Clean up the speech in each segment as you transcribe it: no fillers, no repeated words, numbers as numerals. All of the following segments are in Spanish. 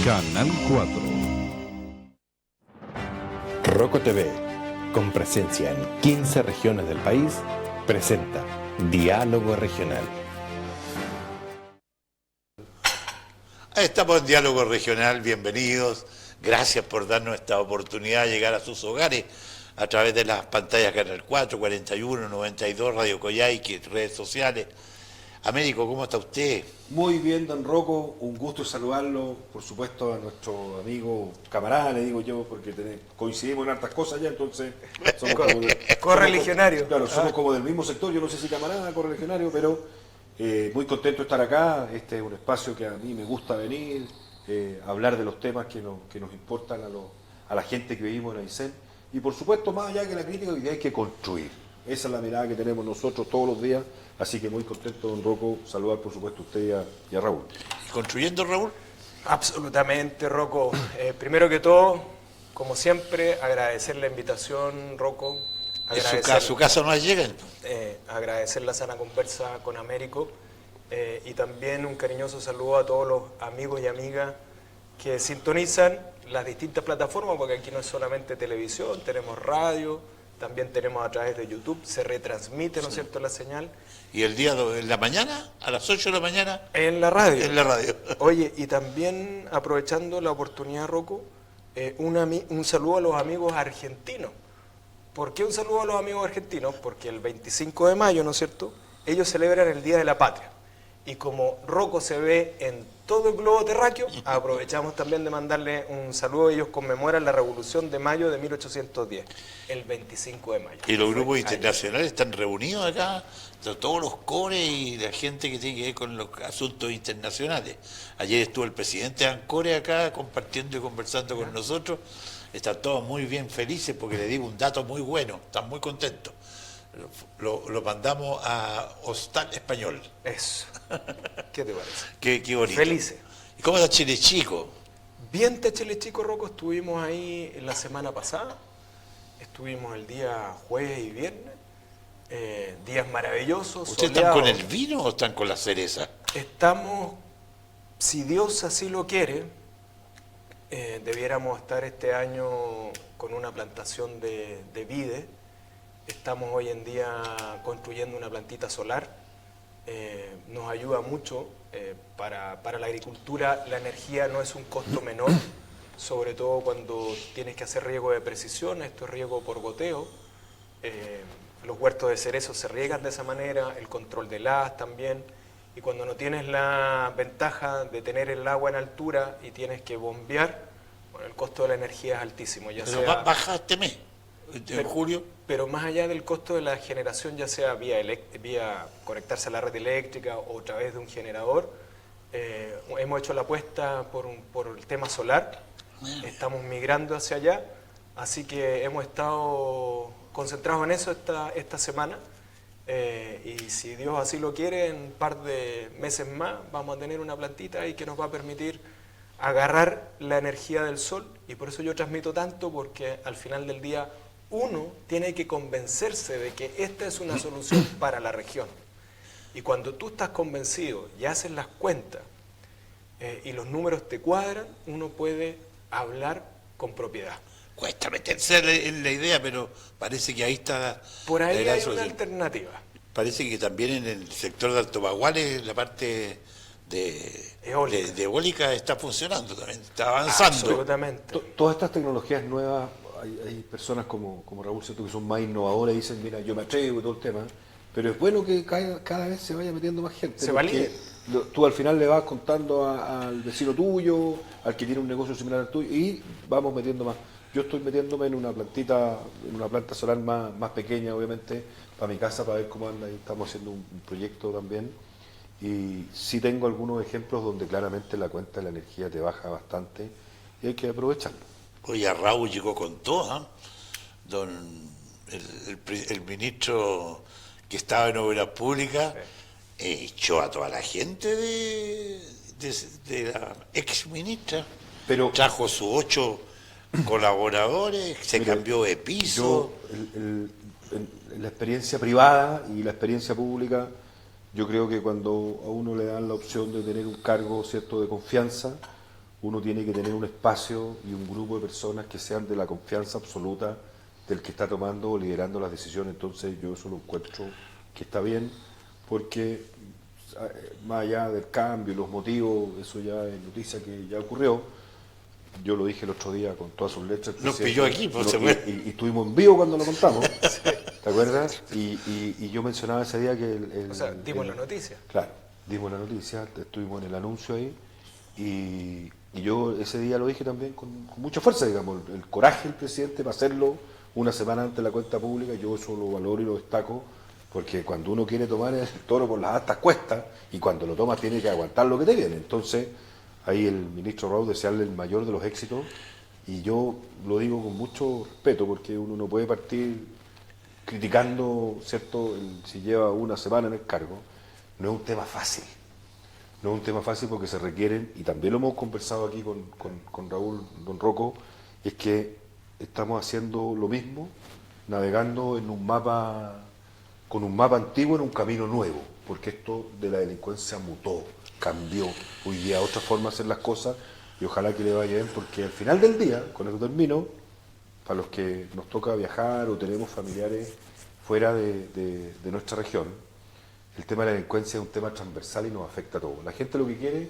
Canal 4. Roco TV, con presencia en 15 regiones del país, presenta Diálogo Regional. Estamos en Diálogo Regional, bienvenidos. Gracias por darnos esta oportunidad de llegar a sus hogares a través de las pantallas Canal 4, 41, 92, Radio Coyhaique, redes sociales. Américo, ¿cómo está usted? Muy bien, don Rocco, un gusto saludarlo, por supuesto a nuestro amigo camarada, le digo yo, porque coincidimos en hartas cosas ya, entonces somos correligionario. Claro, somos como del mismo sector, yo no sé si camarada, correligionario, pero muy contento de estar acá. Este es un espacio que a mí me gusta venir, hablar de los temas que nos importan a la gente que vivimos en Aysén, y por supuesto, más allá que la crítica, hoy día hay que construir. Esa es la mirada que tenemos nosotros todos los días, así que muy contento, don Rocco, saludar por supuesto a usted y a Raúl. ¿Construyendo, Raúl? Absolutamente, Rocco. Primero que todo, como siempre, agradecer la invitación, Rocco. ¿A su casa no lleguen? Agradecer la sana conversa con Américo y también un cariñoso saludo a todos los amigos y amigas que sintonizan las distintas plataformas, porque aquí no es solamente televisión, tenemos radio, también tenemos a través de YouTube, se retransmite, ¿no es cierto?, la señal. ¿Y el día en la mañana, a las 8 de la mañana? En la radio. En la radio. Oye, y también aprovechando la oportunidad, Rocco, un saludo a los amigos argentinos. ¿Por qué un saludo a los amigos argentinos? Porque el 25 de mayo, ¿no es cierto?, ellos celebran el Día de la Patria. Y como Rocco se ve en todo el globo terráqueo, aprovechamos también de mandarle un saludo. Ellos conmemoran la Revolución de Mayo de 1810, el 25 de mayo. ¿Y los grupos internacionales están reunidos acá? Todos los cores y la gente que tiene que ver con los asuntos internacionales. Ayer estuvo el presidente de ANCORE acá compartiendo y conversando con nosotros. Están todos muy bien felices porque le digo un dato muy bueno, están muy contentos. Lo mandamos a Hostal Español. Eso. ¿Qué te parece? Qué bonito. Felices. ¿Y cómo está Chile Chico? Bien, Chile Chico, Rocco, estuvimos ahí la semana pasada. Estuvimos el día jueves y viernes. Días maravillosos. ¿Ustedes están con el vino o están con la cereza? Estamos, si Dios así lo quiere, debiéramos estar este año con una plantación de vides. Estamos hoy en día construyendo una plantita solar. Nos ayuda mucho para la agricultura. La energía no es un costo menor, sobre todo cuando tienes que hacer riego de precisión. Esto es riego por goteo. Los huertos de cerezo se riegan de esa manera, el control del haz también. Y cuando no tienes la ventaja de tener el agua en altura y tienes que bombear, bueno, el costo de la energía es altísimo. Pero baja este mes, en julio. Pero más allá del costo de la generación, ya sea vía conectarse a la red eléctrica o a través de un generador, hemos hecho la apuesta por el tema solar. Estamos migrando hacia allá, así que hemos estado concentrados en eso esta semana. Y si Dios así lo quiere, en un par de meses más vamos a tener una plantita ahí que nos va a permitir agarrar la energía del sol. Y por eso yo transmito tanto, porque al final del día uno tiene que convencerse de que esta es una solución para la región. Y cuando tú estás convencido y haces las cuentas y los números te cuadran, uno puede hablar con propiedad. Cuesta meterse en la idea, pero parece que ahí está. Por ahí hay una alternativa. Parece que también en el sector de Alto Baguales la parte de eólica está funcionando también, está avanzando. Absolutamente. Todas estas tecnologías nuevas, hay personas como Raúl, ¿cierto?, que son más innovadoras y dicen, mira, yo me atrevo y todo el tema, pero es bueno que cada vez se vaya metiendo más gente. Se valide. Tú al final le vas contando al vecino tuyo, al que tiene un negocio similar al tuyo, y vamos metiendo más. Yo estoy metiéndome en una planta solar más pequeña, obviamente, para mi casa, para ver cómo anda, y estamos haciendo un proyecto también. Y sí tengo algunos ejemplos donde claramente la cuenta de la energía te baja bastante y hay que aprovecharlo. Oye, Raúl llegó con todo, ¿eh? El ministro que estaba en Obras Públicas echó a toda la gente de la ex ministra, pero trajo sus 8 colaboradores, se cambió de piso. En la experiencia privada y la experiencia pública, yo creo que cuando a uno le dan la opción de tener un cargo, cierto, de confianza, uno tiene que tener un espacio y un grupo de personas que sean de la confianza absoluta del que está tomando o liderando las decisiones. Entonces yo eso lo encuentro que está bien, porque más allá del cambio y los motivos, eso ya es noticia que ya ocurrió. Yo lo dije el otro día con todas sus letras. Nos pilló aquí, pues, y estuvimos en vivo cuando lo contamos, ¿te acuerdas? Y yo mencionaba ese día que o sea, dimos la noticia. Claro, dimos la noticia, estuvimos en el anuncio ahí, y yo ese día lo dije también con mucha fuerza, digamos, el coraje del presidente para hacerlo una semana antes de la cuenta pública. Yo eso lo valoro y lo destaco, porque cuando uno quiere tomar el toro por las astas cuesta, y cuando lo tomas tiene que aguantar lo que te viene. Entonces, ahí el ministro Rau, desearle el mayor de los éxitos, y yo lo digo con mucho respeto, porque uno no puede partir criticando, ¿cierto?, si lleva una semana en el cargo. No es un tema fácil, no es un tema fácil porque se requieren, y también lo hemos conversado aquí con Raúl, don Rocco, es que estamos haciendo lo mismo, navegando en un mapa, con un mapa antiguo en un camino nuevo, porque esto de la delincuencia mutó, cambió, hoy día otra forma de hacer las cosas, y ojalá que le vaya bien, porque al final del día, con eso termino, para los que nos toca viajar o tenemos familiares fuera de nuestra región, el tema de la delincuencia es un tema transversal y nos afecta a todos. La gente lo que quiere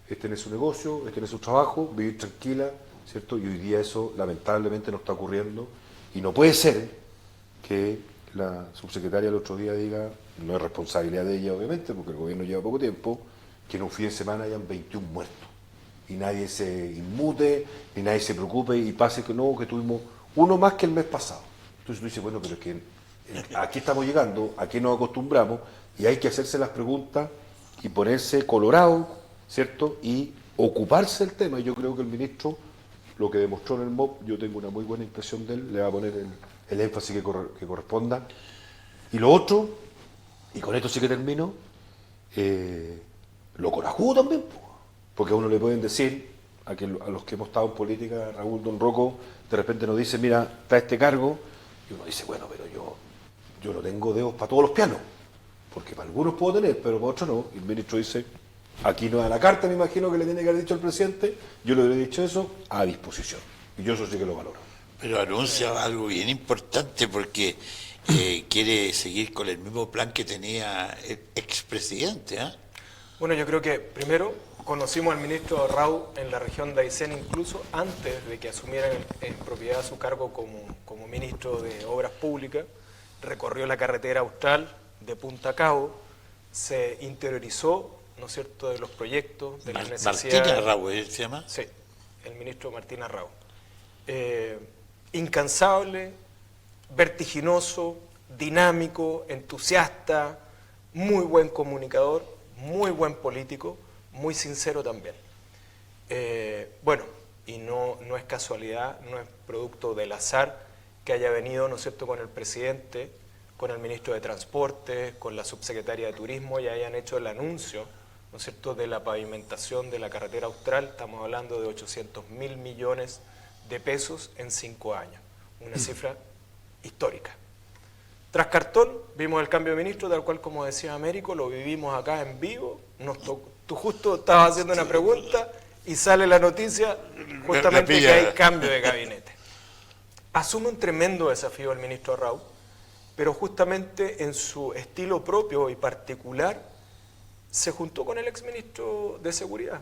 es tener su negocio, es tener su trabajo, vivir tranquila, ¿cierto? Y hoy día eso lamentablemente no está ocurriendo, y no puede ser que la subsecretaria el otro día diga, no es responsabilidad de ella obviamente, porque el gobierno lleva poco tiempo, que en un fin de semana hayan 21 muertos, y nadie se inmute, ni nadie se preocupe, y pase que no, que tuvimos uno más que el mes pasado. Entonces tú dices, bueno, pero es que aquí estamos llegando, aquí nos acostumbramos, y hay que hacerse las preguntas y ponerse colorado, ¿cierto?, y ocuparse del tema. Y yo creo que el ministro, lo que demostró en el MOP, yo tengo una muy buena impresión de él, le va a poner el énfasis que corresponda. Y lo otro, y con esto sí que termino, lo corajudo también, porque a uno le pueden decir, a los que hemos estado en política, Raúl, don Rocco, de repente nos dice, mira, está este cargo, y uno dice, bueno, pero yo no tengo dedos para todos los pianos, porque para algunos puedo tener, pero para otros no. Y el ministro dice, aquí no da la carta, me imagino que le tiene que haber dicho al presidente, yo le he dicho eso, a disposición. Y yo eso sí que lo valoro. Pero anuncia algo bien importante, porque quiere seguir con el mismo plan que tenía el expresidente, ¿eh? Bueno, yo creo que primero conocimos al ministro Rau en la región de Aysén, incluso antes de que asumiera en propiedad su cargo como ministro de Obras Públicas. Recorrió la carretera austral de Punta Cabo, se interiorizó, ¿no es cierto?, de los proyectos, de las necesidades. Martín Arrau, ¿se llama? Sí, el ministro Martín Arrau. Incansable, vertiginoso, dinámico, entusiasta, muy buen comunicador, muy buen político, muy sincero también. Bueno, y no es casualidad, no es producto del azar que haya venido, ¿no es cierto?, con el presidente, con el ministro de Transporte, con la subsecretaria de Turismo, y hayan hecho el anuncio, ¿no es cierto?, de la pavimentación de la carretera austral. Estamos hablando de 800.000 millones de pesos en 5 años, una cifra histórica. Tras cartón, vimos el cambio de ministro, tal cual como decía Américo, lo vivimos acá en vivo, tú justo estabas haciendo una pregunta y sale la noticia justamente que hay cambio de gabinete. Asume un tremendo desafío el ministro Rau, pero justamente en su estilo propio y particular se juntó con el exministro de Seguridad.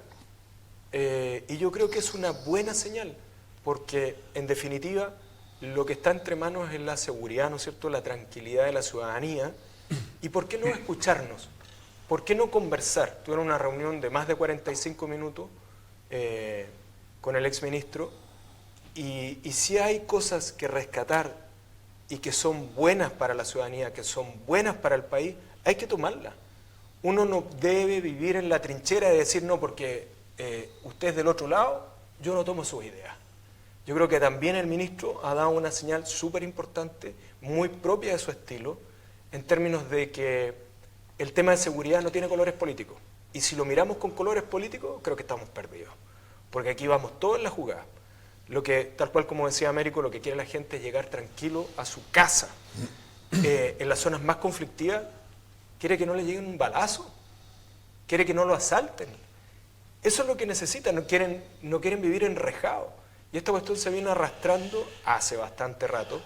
Y yo creo que es una buena señal, porque en definitiva lo que está entre manos es la seguridad, ¿no es cierto?, la tranquilidad de la ciudadanía. ¿Y por qué no escucharnos? ¿Por qué no conversar? Tuve una reunión de más de 45 minutos con el exministro, y si hay cosas que rescatar y que son buenas para la ciudadanía, que son buenas para el país, hay que tomarlas. Uno no debe vivir en la trinchera de decir, no, porque usted es del otro lado, yo no tomo sus ideas. Yo creo que también el ministro ha dado una señal súper importante, muy propia de su estilo, en términos de que el tema de seguridad no tiene colores políticos. Y si lo miramos con colores políticos, creo que estamos perdidos. Porque aquí vamos todos en la jugada. Lo que, tal cual como decía Américo, lo que quiere la gente es llegar tranquilo a su casa. En las zonas más conflictivas, quiere que no le lleguen un balazo, quiere que no lo asalten. Eso es lo que necesitan, no quieren vivir enrejados. Y esta cuestión se viene arrastrando hace bastante rato.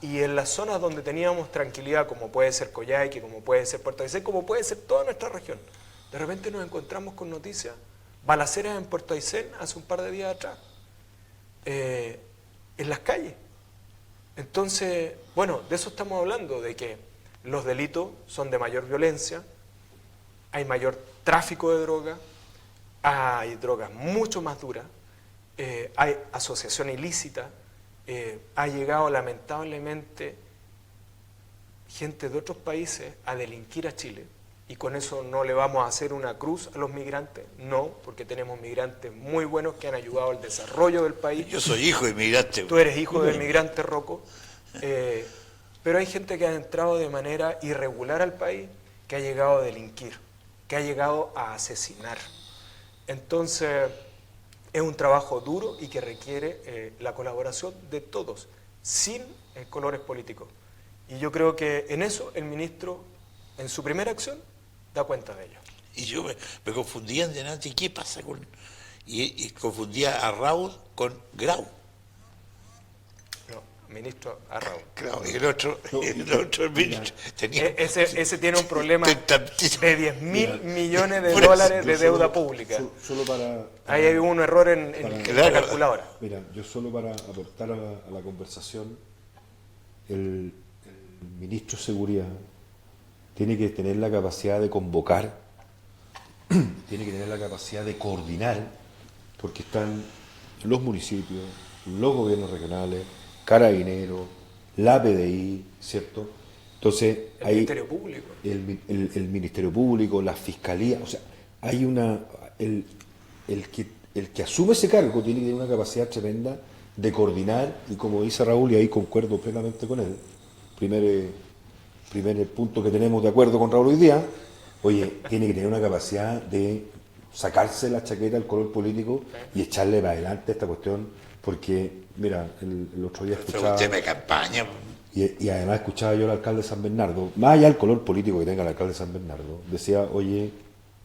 Y en las zonas donde teníamos tranquilidad, como puede ser Coyhaique, como puede ser Puerto Aysén, como puede ser toda nuestra región, de repente nos encontramos con noticias, balaceras en Puerto Aysén hace un par de días atrás, en las calles. Entonces, bueno, de eso estamos hablando, de que los delitos son de mayor violencia, hay mayor tráfico de drogas, hay drogas mucho más duras, hay asociación ilícita, ha llegado lamentablemente gente de otros países a delinquir a Chile, y con eso no le vamos a hacer una cruz a los migrantes, no, porque tenemos migrantes muy buenos que han ayudado al desarrollo del país. Yo soy hijo de inmigrante. Tú eres hijo de migrante, Rocco, pero hay gente que ha entrado de manera irregular al país, que ha llegado a delinquir, que ha llegado a asesinar. Entonces, es un trabajo duro y que requiere la colaboración de todos, sin colores políticos. Y yo creo que en eso el ministro, en su primera acción, da cuenta de ello. Y yo me confundía en delante, ¿qué pasa con...? Y confundía a Raúl con Grau. No, ministro Arrau. Claro, y el otro ministro tenía... Ese tiene un problema de 10.000 millones de Por eso. dólares de deuda pública. Solo para... Ahí hay un error en la calculadora. Mira, yo solo para aportar a la conversación, el ministro de Seguridad tiene que tener la capacidad de convocar, tiene que tener la capacidad de coordinar, porque están los municipios, los gobiernos regionales, Carabineros, la PDI, ¿cierto? Entonces, El hay Ministerio Público. el Ministerio Público, la Fiscalía, o sea, hay una... El que asume ese cargo tiene que tener una capacidad tremenda de coordinar, y como dice Raúl, y ahí concuerdo plenamente con él, primer punto que tenemos de acuerdo con Raúl hoy día, oye, tiene que tener una capacidad de sacarse la chaqueta del color político y echarle para adelante esta cuestión, porque, mira, el otro día Fue escuchaba... un tema de campaña. Y además escuchaba yo al alcalde de San Bernardo, más allá del color político que tenga el alcalde de San Bernardo, decía, oye,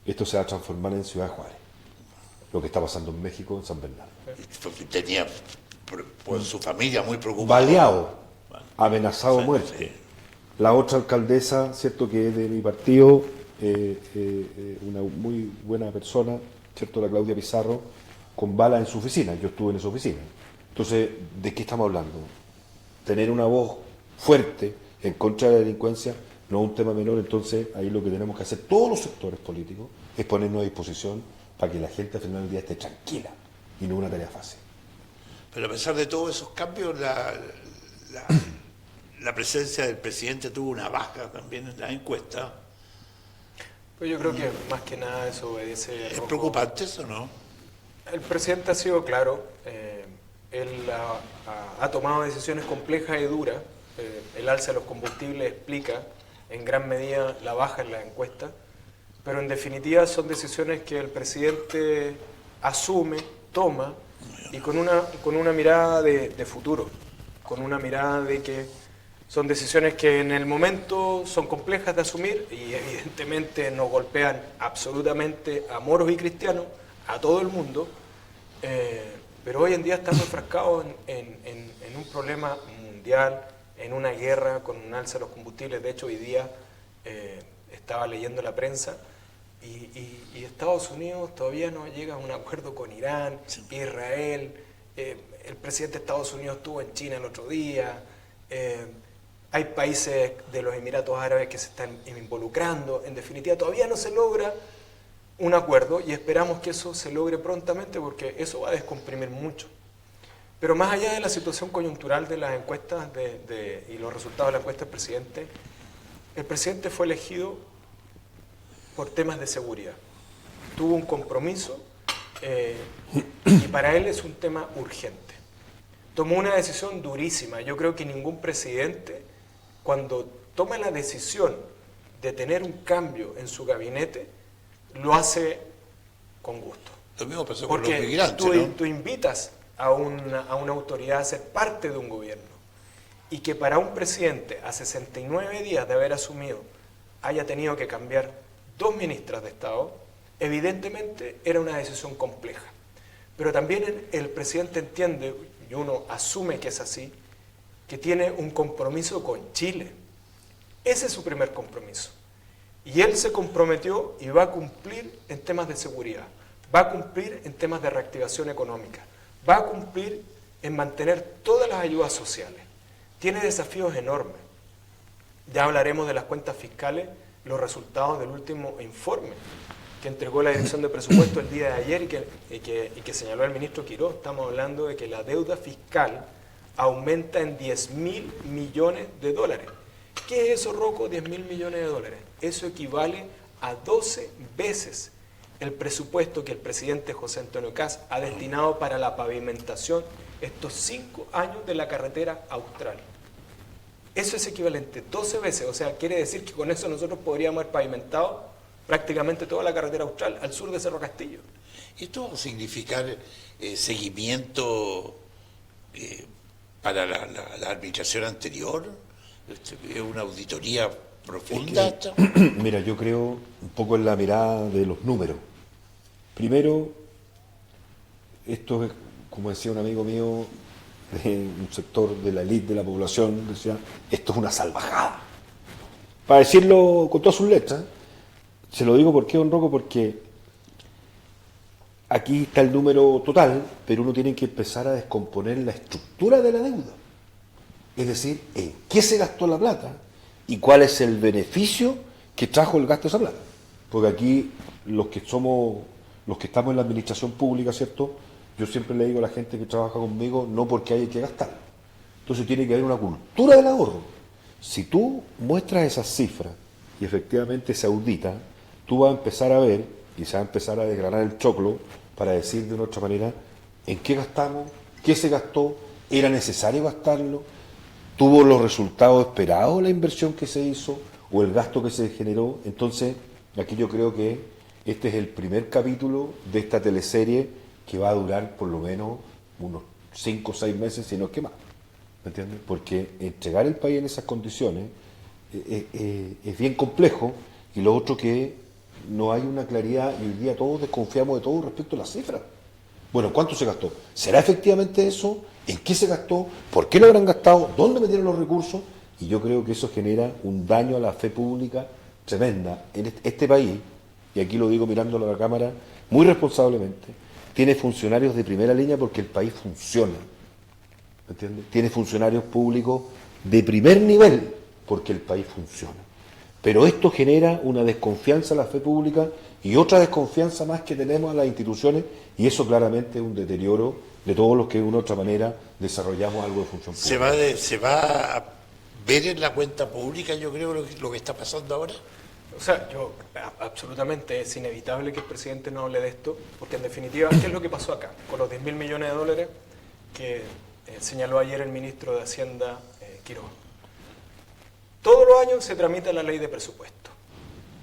esto se va a transformar en Ciudad Juárez, lo que está pasando en México, en San Bernardo. Tenía por su familia muy preocupada. Baleado, amenazado Sí, muerte. sí. La otra alcaldesa, cierto, que es de mi partido, una muy buena persona, cierto, la Claudia Pizarro, con balas en su oficina. Yo estuve en esa oficina. Entonces, ¿de qué estamos hablando? Tener una voz fuerte en contra de la delincuencia no es un tema menor. Entonces, ahí lo que tenemos que hacer todos los sectores políticos es ponernos a disposición para que la gente al final del día esté tranquila, y no una tarea fácil. Pero a pesar de todos esos cambios, la presencia del presidente tuvo una baja también en la encuesta. Pues yo creo que más que nada eso obedece... ¿Es preocupante eso, no? El presidente ha sido claro, él ha tomado decisiones complejas y duras. El alza de los combustibles explica en gran medida la baja en la encuesta, pero en definitiva son decisiones que el presidente asume, toma, y con una mirada de futuro, con una mirada de que son decisiones que en el momento son complejas de asumir y evidentemente nos golpean absolutamente a moros y cristianos, a todo el mundo, pero hoy en día estamos enfrascados en un problema mundial, en una guerra con un alza de los combustibles. De hecho, hoy día estaba leyendo la prensa y Estados Unidos todavía no llega a un acuerdo con Irán, Israel, el presidente de Estados Unidos estuvo en China el otro día, hay países de los Emiratos Árabes que se están involucrando. En definitiva, todavía no se logra un acuerdo y esperamos que eso se logre prontamente, porque eso va a descomprimir mucho. Pero más allá de la situación coyuntural de las encuestas y los resultados de la encuesta del el presidente fue elegido por temas de seguridad. Tuvo un compromiso y para él es un tema urgente. Tomó una decisión durísima. Yo creo que ningún presidente, cuando toma la decisión de tener un cambio en su gabinete, lo hace con gusto. Lo mismo pasó con Porque los migrantes, tú invitas a una autoridad a ser parte de un gobierno, y que para un presidente a 69 días de haber asumido haya tenido que cambiar 2 ministras de Estado, Evidentemente era una decisión compleja, pero también el presidente entiende, y uno asume que es así, que tiene un compromiso con Chile. Ese es su primer compromiso. Y él se comprometió y va a cumplir en temas de seguridad, va a cumplir en temas de reactivación económica, va a cumplir en mantener todas las ayudas sociales. Tiene desafíos enormes. Ya hablaremos de las cuentas fiscales, los resultados del último informe que entregó la Dirección de Presupuesto el día de ayer y que señaló el ministro Quirós. Estamos hablando de que la deuda fiscal aumenta en 10.000 millones de dólares. ¿Qué es eso, Rocco? 10.000 millones de dólares. Eso equivale a 12 veces el presupuesto que el presidente José Antonio Kast ha destinado para la pavimentación estos 5 años de la carretera austral. Eso es equivalente 12 veces, o sea, quiere decir que con eso nosotros podríamos haber pavimentado prácticamente toda la carretera austral al sur de Cerro Castillo. ¿Esto va a significar seguimiento para la administración anterior? ¿Es una auditoría profunda? Mira, yo creo un poco en la mirada de los números. Primero, esto es, como decía un amigo mío, de un sector de la élite de la población, decía, esto es una salvajada. Para decirlo con todas sus letras, se lo digo porque, don Rocco, porque aquí está el número total, pero uno tiene que empezar a descomponer la estructura de la deuda. Es decir, en qué se gastó la plata y cuál es el beneficio que trajo el gasto de esa plata. Porque aquí los que estamos en la administración pública, ¿cierto? Yo siempre le digo a la gente que trabaja conmigo, no porque haya que gastar. Entonces tiene que haber una cultura del ahorro. Si tú muestras esas cifras y efectivamente se audita, tú vas a empezar a ver y se va a empezar a desgranar el choclo para decir de una otra manera en qué gastamos, qué se gastó, era necesario gastarlo, tuvo los resultados esperados la inversión que se hizo o el gasto que se generó. Entonces, aquí yo creo que este es el primer capítulo de esta teleserie que va a durar por lo menos unos 5 o 6 meses, si no es que más. ¿Me entiendes? Porque entregar el país en esas condiciones es bien complejo, y lo otro que no hay una claridad, y hoy día todos desconfiamos de todo respecto a las cifras. Bueno, ¿cuánto se gastó? ¿Será efectivamente eso? ¿En qué se gastó? ¿Por qué lo habrán gastado? ¿Dónde metieron los recursos? Y yo creo que eso genera un daño a la fe pública tremenda en este país, y aquí lo digo mirándolo a la cámara muy responsablemente. Tiene funcionarios de primera línea porque el país funciona. ¿Me entiendes? Tiene funcionarios públicos de primer nivel porque el país funciona. Pero esto genera una desconfianza a la fe pública y otra desconfianza más que tenemos a las instituciones, y eso claramente es un deterioro de todos los que de una u otra manera desarrollamos algo de función pública. ¿Se va a ver en la cuenta pública, yo creo, lo que está pasando ahora? O sea, absolutamente es inevitable que el presidente no hable de esto, porque en definitiva, ¿qué es lo que pasó acá? Con los 10.000 millones de dólares que señaló ayer el ministro de Hacienda, Quirós. Todos los años se tramita la ley de presupuesto.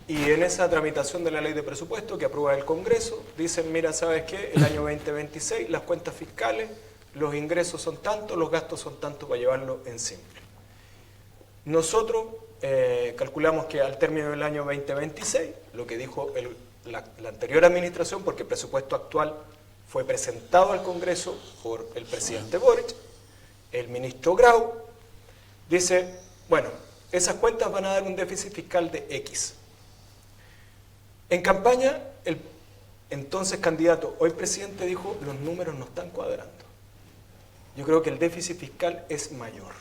Y en esa tramitación de la ley de presupuesto que aprueba el Congreso, dicen, mira, ¿sabes qué? El año 2026, las cuentas fiscales, los ingresos son tantos, los gastos son tantos, para llevarlo en simple. Nosotros calculamos que al término del año 2026, lo que dijo la anterior administración, porque el presupuesto actual fue presentado al Congreso por el presidente Boric, el ministro Grau, dice, bueno, esas cuentas van a dar un déficit fiscal de X. En campaña, el entonces candidato, hoy presidente, dijo, los números no están cuadrando. Yo creo que el déficit fiscal es mayor.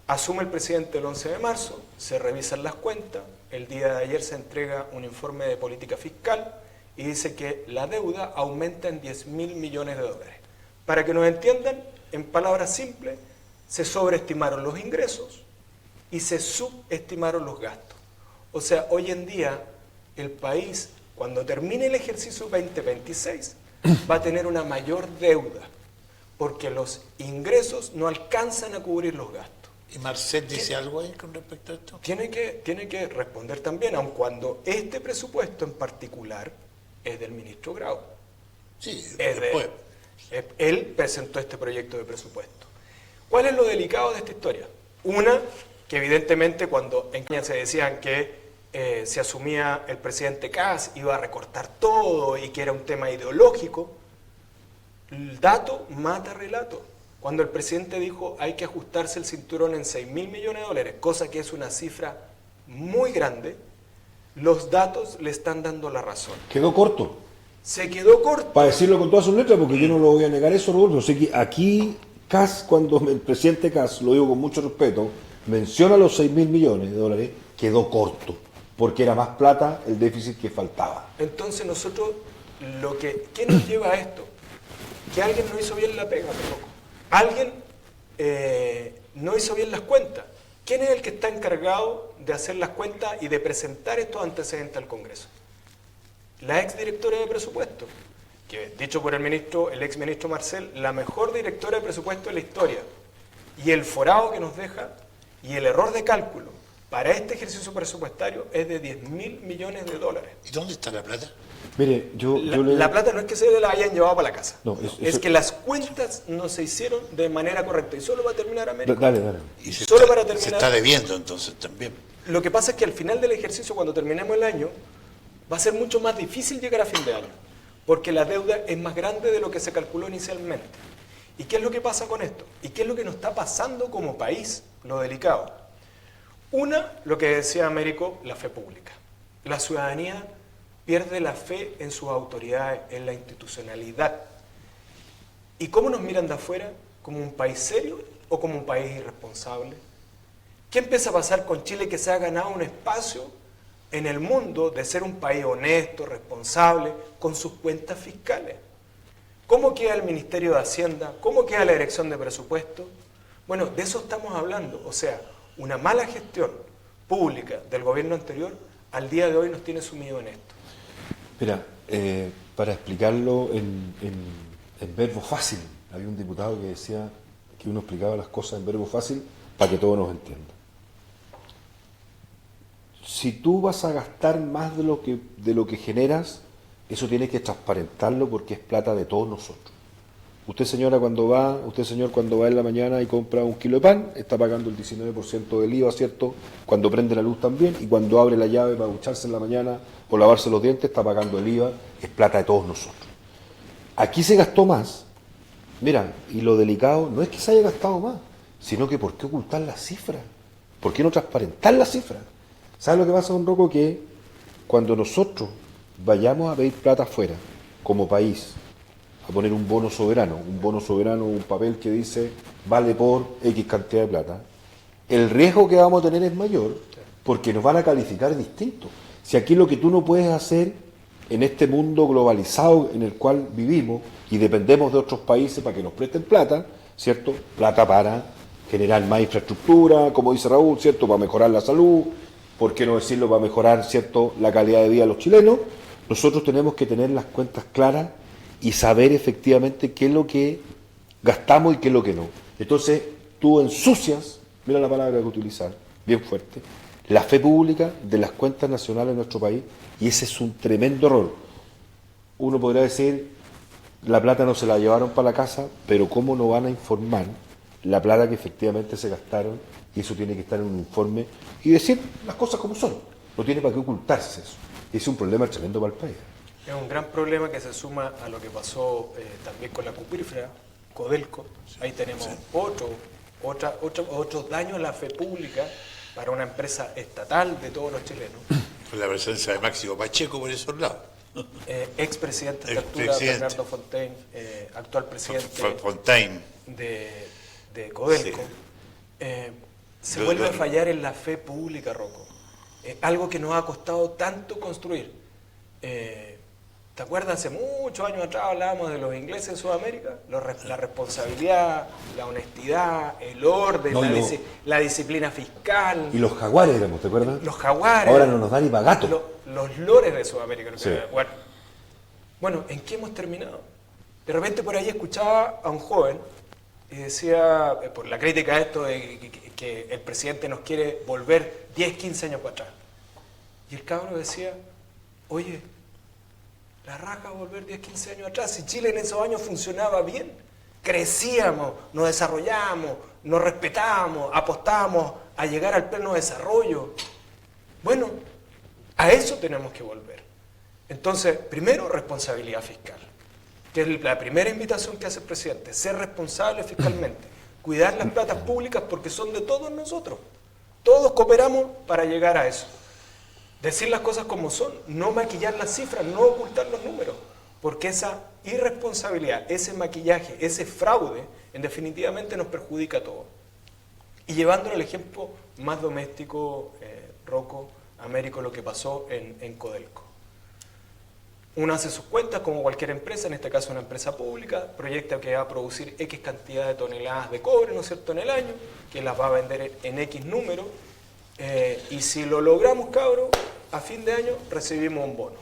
Asume el presidente el 11 de marzo, se revisan las cuentas, el día de ayer se entrega un informe de política fiscal y dice que la deuda aumenta en 10.000 millones de dólares. Para que nos entiendan, en palabras simples, se sobreestimaron los ingresos y se subestimaron los gastos. O sea, hoy en día el país, cuando termine el ejercicio 2026, va a tener una mayor deuda, porque los ingresos no alcanzan a cubrir los gastos. ¿Y Marcet dice algo ahí con respecto a esto? Tiene que responder también, aun cuando este presupuesto en particular es del ministro Grau. Sí, después. Él presentó este proyecto de presupuesto. ¿Cuál es lo delicado de esta historia? Una, que evidentemente cuando en Kenia se decían que se asumía el presidente Kast, iba a recortar todo y que era un tema ideológico. El dato mata relato. Cuando el presidente dijo hay que ajustarse el cinturón en 6.000 millones de dólares, cosa que es una cifra muy grande, los datos le están dando la razón. Quedó corto. Se quedó corto. Para decirlo con todas sus letras, porque yo no lo voy a negar eso, Rodolfo. Sé que aquí Kast, cuando el presidente Kast, lo digo con mucho respeto, menciona los 6.000 millones de dólares, quedó corto, porque era más plata el déficit que faltaba. Entonces nosotros, ¿qué nos lleva a esto? Que alguien no hizo bien la pega, loco. Alguien no hizo bien las cuentas. ¿Quién es el que está encargado de hacer las cuentas y de presentar estos antecedentes al Congreso? La exdirectora de presupuesto, que dicho por el exministro Marcel, la mejor directora de presupuesto de la historia. Y el forado que nos deja y el error de cálculo para este ejercicio presupuestario es de 10.000 millones de dólares. ¿Y dónde está la plata? Mire, La plata no es que se la hayan llevado para la casa, No, es que las cuentas no se hicieron de manera correcta. Y solo va a terminar América. Dale. Y Solo para terminar. se está debiendo entonces también. Lo que pasa es que al final del ejercicio, cuando terminemos el año, va a ser mucho más difícil llegar a fin de año, porque la deuda es más grande de lo que se calculó inicialmente. ¿Y qué es lo que pasa con esto? ¿Y qué es lo que nos está pasando como país? Lo delicado. Una, lo que decía Américo, la fe pública. La ciudadanía pierde la fe en sus autoridades, en la institucionalidad. ¿Y cómo nos miran de afuera? ¿Como un país serio o como un país irresponsable? ¿Qué empieza a pasar con Chile, que se ha ganado un espacio en el mundo de ser un país honesto, responsable, con sus cuentas fiscales? ¿Cómo queda el Ministerio de Hacienda? ¿Cómo queda la Dirección de Presupuesto? Bueno, de eso estamos hablando. O sea, una mala gestión pública del gobierno anterior al día de hoy nos tiene sumido en esto. Mira, para explicarlo en verbo fácil, había un diputado que decía que uno explicaba las cosas en verbo fácil para que todos nos entiendan. Si tú vas a gastar más de lo que generas, eso tienes que transparentarlo, porque es plata de todos nosotros. Usted, señor, cuando va en la mañana y compra un kilo de pan, está pagando el 19% del IVA, ¿cierto? Cuando prende la luz también, y cuando abre la llave para ducharse en la mañana o lavarse los dientes, está pagando el IVA, es plata de todos nosotros. Aquí se gastó más, mira, y lo delicado no es que se haya gastado más, sino que ¿por qué ocultar las cifras? ¿Por qué no transparentar las cifras? ¿Sabes lo que pasa, don Rocco? Que cuando nosotros vayamos a pedir plata afuera, como país, a poner un bono soberano, un papel que dice vale por X cantidad de plata, el riesgo que vamos a tener es mayor, porque nos van a calificar distinto. Si aquí lo que tú no puedes hacer en este mundo globalizado en el cual vivimos y dependemos de otros países para que nos presten plata, ¿cierto? Plata para generar más infraestructura, como dice Raúl, ¿cierto? Para mejorar la salud, ¿por qué no decirlo? Para mejorar, ¿cierto?, la calidad de vida de los chilenos. Nosotros tenemos que tener las cuentas claras y saber efectivamente qué es lo que gastamos y qué es lo que no. Entonces, tú ensucias, mira la palabra que utilizar, bien fuerte, la fe pública de las cuentas nacionales de nuestro país, y ese es un tremendo error. Uno podría decir, la plata no se la llevaron para la casa, pero ¿cómo no van a informar la plata que efectivamente se gastaron? Y eso tiene que estar en un informe y decir las cosas como son. No tiene para qué ocultarse eso. Es un problema tremendo para el país. Es un gran problema que se suma a lo que pasó también con la cuprífera, Codelco. Ahí tenemos otros daños a la fe pública para una empresa estatal de todos los chilenos. Con la presencia de Máximo Pacheco por esos lados. Expresidente de esta altura, Bernardo Fontaine, actual presidente Fontaine de Codelco. Sí. Se vuelve a fallar en la fe pública, Rocco. Algo que nos ha costado tanto construir. ¿Te acuerdas? Hace muchos años atrás hablábamos de los ingleses en Sudamérica, la responsabilidad, la honestidad, el orden, la disciplina fiscal. Y los jaguares éramos, ¿te acuerdas? Los jaguares. Ahora no nos da ni para gato. Los lores de Sudamérica. Sí. Bueno, ¿en qué hemos terminado? De repente por ahí escuchaba a un joven y decía, por la crítica a esto de que el presidente nos quiere volver 10, 15 años para atrás. Y el cabro decía, oye, la raja volver 10, 15 años atrás, si Chile en esos años funcionaba bien, crecíamos, nos desarrollábamos, nos respetábamos, apostábamos a llegar al pleno desarrollo. Bueno, A eso tenemos que volver. Entonces, primero, responsabilidad fiscal, que es la primera invitación que hace el presidente, ser responsable fiscalmente, cuidar las platas públicas porque son de todos nosotros. Todos cooperamos para llegar a eso. Decir las cosas como son, no maquillar las cifras, no ocultar los números, porque esa irresponsabilidad, ese maquillaje, ese fraude, en definitivamente nos perjudica a todos. Y llevándolo al ejemplo más doméstico, Rocco, Américo, lo que pasó en Codelco. Uno hace sus cuentas como cualquier empresa, en este caso una empresa pública, proyecta que va a producir X cantidad de toneladas de cobre, ¿no es cierto?, en el año, que las va a vender en X número, y si lo logramos, cabros, a fin de año recibimos un bono.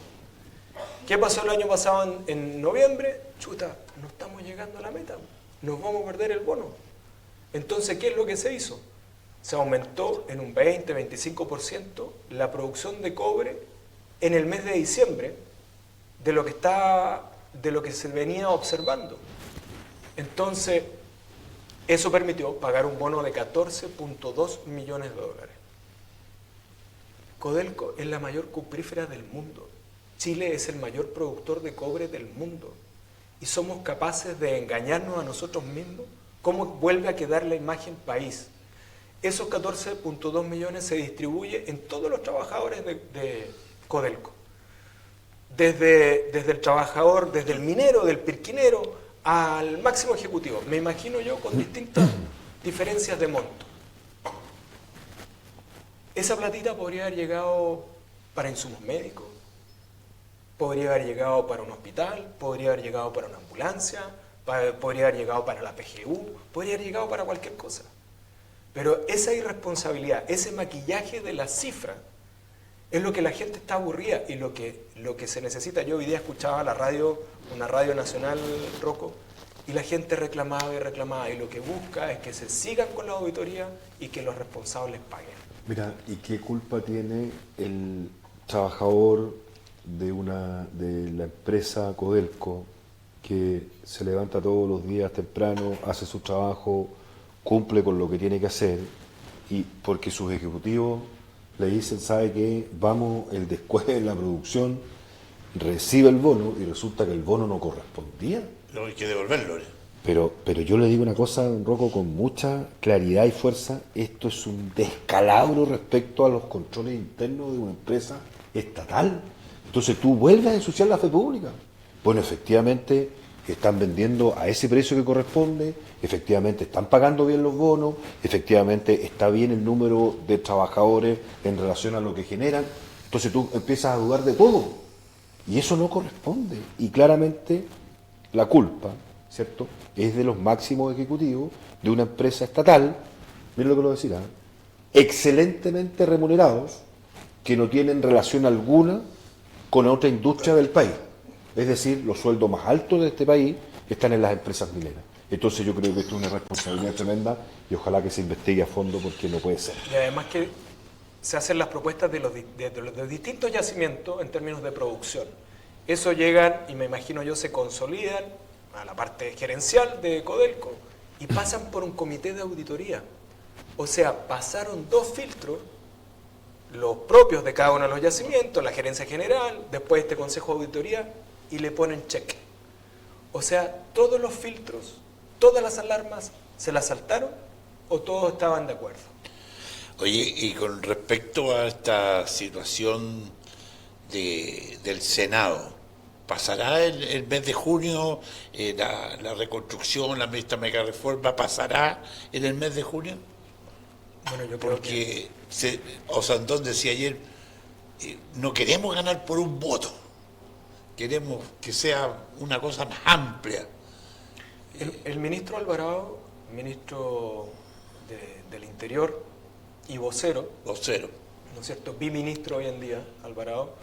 ¿Qué pasó el año pasado en noviembre? Chuta, no estamos llegando a la meta, nos vamos a perder el bono. Entonces, ¿qué es lo que se hizo? Se aumentó en un 20-25% la producción de cobre en el mes de diciembre de lo que se venía observando. Entonces, eso permitió pagar un bono de 14.2 millones de dólares. Codelco es la mayor cuprífera del mundo. Chile es el mayor productor de cobre del mundo. Y somos capaces de engañarnos a nosotros mismos. ¿Cómo vuelve a quedar la imagen país? Esos 14.2 millones se distribuye en todos los trabajadores de Codelco. Desde el trabajador, desde el minero, del pirquinero, al máximo ejecutivo. Me imagino yo con distintas diferencias de monto. Esa platita podría haber llegado para insumos médicos, podría haber llegado para un hospital, podría haber llegado para una ambulancia, podría haber llegado para la PGU, podría haber llegado para cualquier cosa. Pero esa irresponsabilidad, ese maquillaje de la cifra, es lo que la gente está aburrida y lo que se necesita. Yo hoy día escuchaba la radio, una radio nacional, Rocco, y la gente reclamaba y lo que busca es que se sigan con la auditoría y que los responsables paguen. Mira, ¿y qué culpa tiene el trabajador de la empresa Codelco que se levanta todos los días temprano, hace su trabajo, cumple con lo que tiene que hacer, y porque sus ejecutivos le dicen, ¿sabe qué? Vamos, el después de la producción recibe el bono y resulta que el bono no correspondía? No hay que devolverlo, ¿eh? Pero yo le digo una cosa, don Rocco, con mucha claridad y fuerza: esto es un descalabro respecto a los controles internos de una empresa estatal. Entonces tú vuelves a ensuciar la fe pública. Bueno, efectivamente están vendiendo a ese precio que corresponde, efectivamente están pagando bien los bonos, efectivamente está bien el número de trabajadores en relación a lo que generan. Entonces tú empiezas a dudar de todo. Y eso no corresponde. Y claramente la culpa, ¿cierto?, es de los máximos ejecutivos de una empresa estatal, miren lo que lo decía, excelentemente remunerados, que no tienen relación alguna con otra industria del país. Es decir, los sueldos más altos de este país están en las empresas mineras. Entonces yo creo que esto es una responsabilidad tremenda y ojalá que se investigue a fondo, porque no puede ser. Y además que se hacen las propuestas de los distintos yacimientos en términos de producción. Eso llegan, y me imagino yo, se consolidan a la parte gerencial de Codelco y pasan por un comité de auditoría. O sea, pasaron 2 filtros, los propios de cada uno de los yacimientos, la gerencia general, después este consejo de auditoría, y le ponen cheque. O sea, todos los filtros, todas las alarmas, ¿se las saltaron o todos estaban de acuerdo? Oye, y con respecto a esta situación del Senado, ¿pasará el mes de junio la reconstrucción, esta mega reforma, pasará en el mes de junio? Bueno, yo creo Porque Osandón decía ayer, no queremos ganar por un voto, queremos que sea una cosa más amplia. El ministro Alvarado, ministro del Interior y vocero, ¿no es cierto?, biministro hoy en día, Alvarado,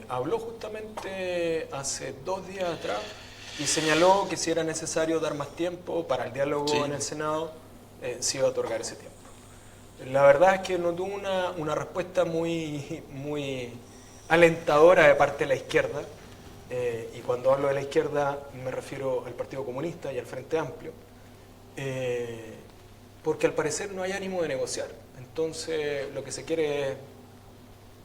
habló justamente hace 2 días atrás y señaló que si era necesario dar más tiempo para el diálogo en el Senado, se iba a otorgar ese tiempo. La verdad es que no tuvo una respuesta muy alentadora de parte de la izquierda, y cuando hablo de la izquierda me refiero al Partido Comunista y al Frente Amplio, porque al parecer no hay ánimo de negociar. Entonces lo que se quiere es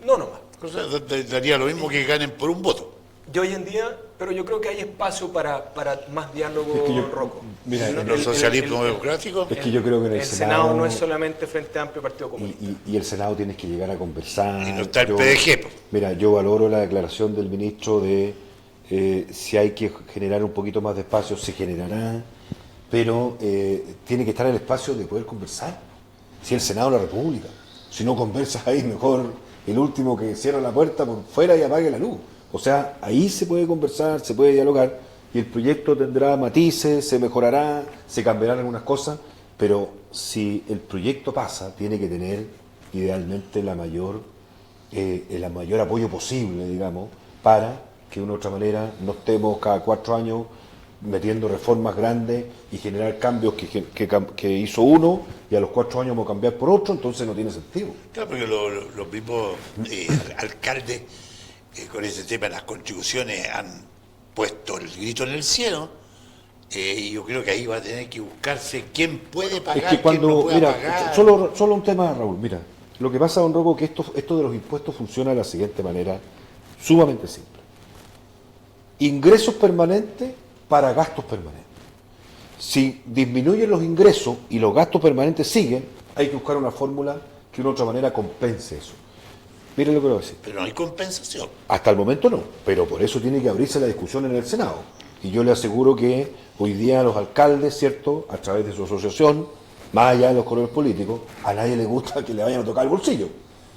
No nomás. O sea, daría lo mismo que ganen por un voto. Y hoy en día, pero yo creo que hay espacio para más diálogo, Es que yo- Rocco. mira, ¿En el socialismo democrático? Es que yo creo que en el Senado no es solamente Frente Amplio y Partido Comunista. y el Senado tienes que llegar a conversar. Y no está el Yo- PDG, po. Mira, yo valoro la declaración del ministro de si hay que generar un poquito más de espacio, se generará, pero tiene que estar el espacio de poder conversar. Si el Senado de la República, si no conversas ahí, mejor el último que cierra la puerta por fuera y apague la luz. O sea, ahí se puede conversar, se puede dialogar y el proyecto tendrá matices, se mejorará, se cambiarán algunas cosas, pero si el proyecto pasa, tiene que tener idealmente el mayor apoyo posible, digamos, para que de una u otra manera no estemos cada 4 años metiendo reformas grandes y generar cambios que hizo uno y a los 4 años vamos a cambiar por otro, entonces no tiene sentido. Claro, porque los mismos alcaldes con ese tema de las contribuciones han puesto el grito en el cielo, y yo creo que ahí va a tener que buscarse quién puede pagar, Es que cuando, quién no puede mira, pagar. solo un tema, Raúl, mira, lo que pasa, don Rocco, que esto de los impuestos funciona de la siguiente manera, sumamente simple. Ingresos permanentes para gastos permanentes. Si disminuyen los ingresos y los gastos permanentes siguen, hay que buscar una fórmula que de una u otra manera compense eso. Miren lo que le voy a decir. Pero no hay compensación. Hasta el momento no, pero por eso tiene que abrirse la discusión en el Senado. Y yo le aseguro que hoy día los alcaldes, ¿cierto?, a través de su asociación, más allá de los colores políticos, a nadie le gusta que le vayan a tocar el bolsillo.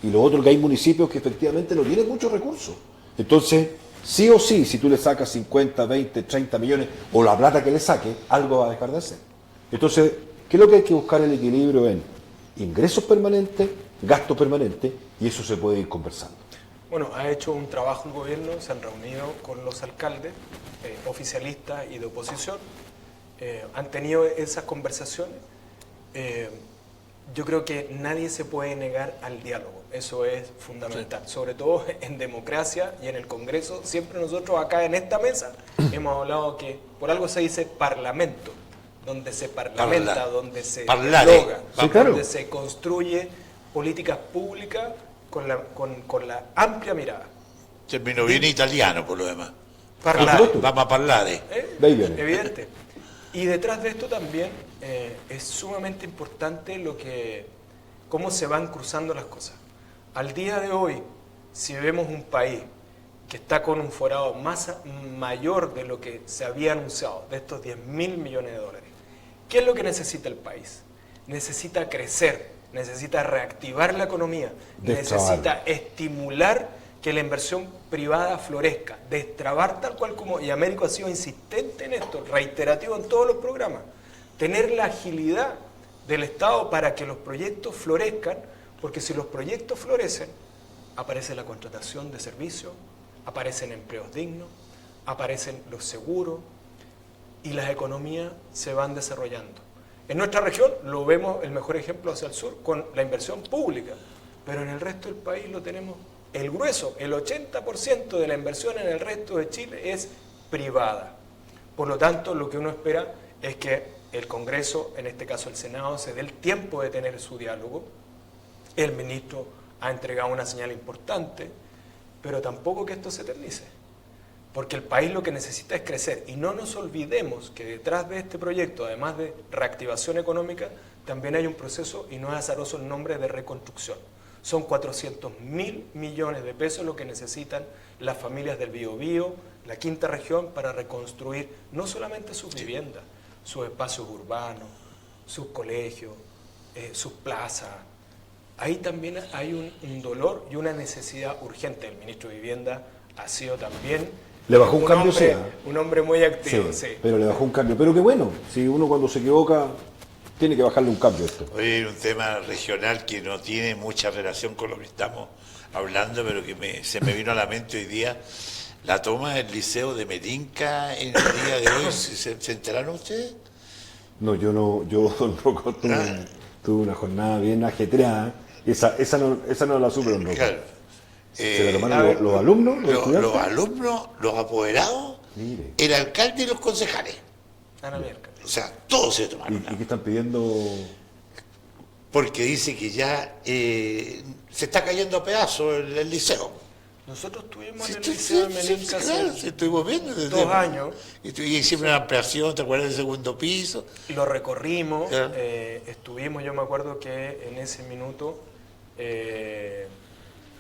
Y lo otro, que hay municipios que efectivamente no tienen muchos recursos. Entonces, sí o sí, si tú le sacas 50, 20, 30 millones, o la plata que le saque, algo va a dejar de hacer. Entonces, ¿qué es lo que hay que buscar? El equilibrio en ingresos permanentes, gastos permanentes, y eso se puede ir conversando. Bueno, ha hecho un trabajo el gobierno, se han reunido con los alcaldes, oficialistas y de oposición, han tenido esas conversaciones. Yo creo que nadie se puede negar al diálogo, eso es fundamental, sobre todo en democracia y en el Congreso. Siempre nosotros acá en esta mesa hemos hablado que por algo se dice parlamento, donde se parlamenta, donde se dialoga, Sí, claro. donde se construye políticas públicas con la amplia mirada. Terminó bien italiano, por lo demás. Parlare. Vamos a parlare. De ahí viene. Evidente. Y detrás de esto también es sumamente importante cómo se van cruzando las cosas. Al día de hoy, si vemos un país que está con un forado mayor de lo que se había anunciado, de estos 10.000 millones de dólares, ¿qué es lo que necesita el país? Necesita crecer, necesita reactivar la economía, necesita estimular que la inversión privada florezca, destrabar tal cual como, y Américo ha sido insistente en esto, reiterativo en todos los programas, tener la agilidad del Estado para que los proyectos florezcan, porque si los proyectos florecen, aparece la contratación de servicios, aparecen empleos dignos, aparecen los seguros y las economías se van desarrollando. En nuestra región lo vemos el mejor ejemplo hacia el sur con la inversión pública, pero en el resto del país lo tenemos el grueso, el 80% de la inversión en el resto de Chile es privada. Por lo tanto, lo que uno espera es que el Congreso, en este caso el Senado, se dé el tiempo de tener su diálogo. El ministro ha entregado una señal importante, pero tampoco que esto se eternice, porque el país lo que necesita es crecer. Y no nos olvidemos que detrás de este proyecto, además de reactivación económica, también hay un proceso, y no es azaroso el nombre, de reconstrucción. Son 400.000 millones de pesos lo que necesitan las familias del Biobío, la quinta región, para reconstruir no solamente sus viviendas, sus espacios urbanos, sus colegios, sus plazas. Ahí también hay un dolor y una necesidad urgente. El ministro de Vivienda ha sido también Le bajó un cambio, sí, un hombre muy activo. Sí, Sí. pero le bajó un cambio. Pero qué bueno, si uno cuando se equivoca tiene que bajarle un cambio a esto. Hoy hay un tema regional que no tiene mucha relación con lo que estamos hablando, pero que se me vino a la mente hoy día. La toma del liceo de Metinca en el día de hoy, ¿se enteraron ustedes? No, yo don Rocco, tuve una jornada bien ajetreada. Esa no la supe, don Rocco. Claro. ¿Se la tomaron los alumnos, los estudiantes? Los alumnos, los apoderados, Mire. el alcalde y los concejales. Ana Miércoles. O sea, todos se ¿Y tomaron. qué están pidiendo? porque dice que ya se está cayendo a pedazos el liceo. Nosotros tuvimos Sí, en el sí, Liceo de sí, Melinca claro, hace sí, estuvimos viendo desde 2 años. Y hicimos una ampliación, ¿te acuerdas del segundo piso? Lo recorrimos, Ya. estuvimos, yo me acuerdo que en ese minuto,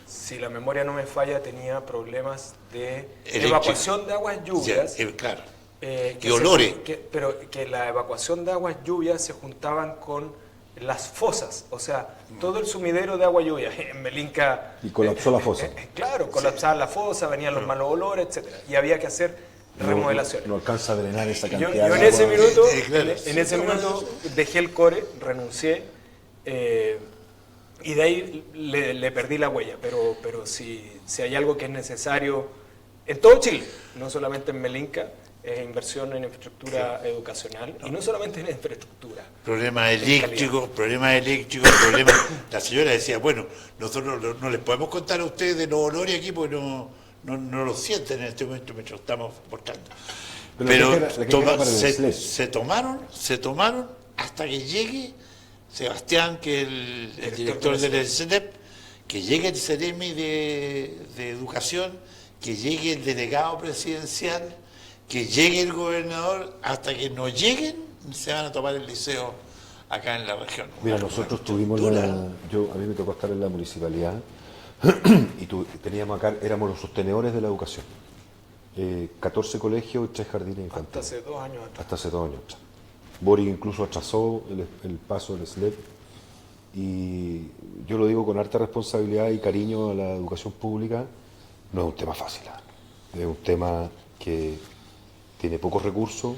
si la memoria no me falla, tenía problemas de Eléctrico. evacuación de aguas lluvias. Ya, claro. Que Y olores. pero que la evacuación de aguas lluvias se juntaban con las fosas, o sea, todo el sumidero de agua lluvia en Melinca. Y colapsó la fosa. Claro, colapsaba la fosa, venían los malos olores, etcétera, y había que hacer remodelaciones. No alcanza a drenar esa Yo cantidad en de ese agua. minuto, claro. en ese minuto dejé el core, renuncié, y de ahí le perdí la huella. Pero si hay algo que es necesario en todo Chile, no solamente en Melinca, es inversión en infraestructura educacional, y no solamente en infraestructura. Problemas En eléctricos. La señora decía, bueno, nosotros no les podemos contar a ustedes de los olores aquí porque no lo sienten en este momento mientras estamos portando. Pero la queja era para el SLEP. se tomaron hasta que llegue Sebastián, que es el director del SLEP, que llegue el Ceremi de Educación, que llegue el delegado presidencial, que llegue el gobernador. Hasta que no lleguen, se van a tomar el liceo acá en la región. Mira, nosotros tuvimos Dura. a mí me tocó estar en la municipalidad y teníamos acá, éramos los sostenedores de la educación. 14 colegios y 3 jardines infantiles. Hasta hace 2 años atrás. Hasta hace 2 años atrás. Boric incluso atrasó el paso del SLEP, y yo lo digo con harta responsabilidad y cariño a la educación pública. No es un tema fácil, es un tema que tiene pocos recursos,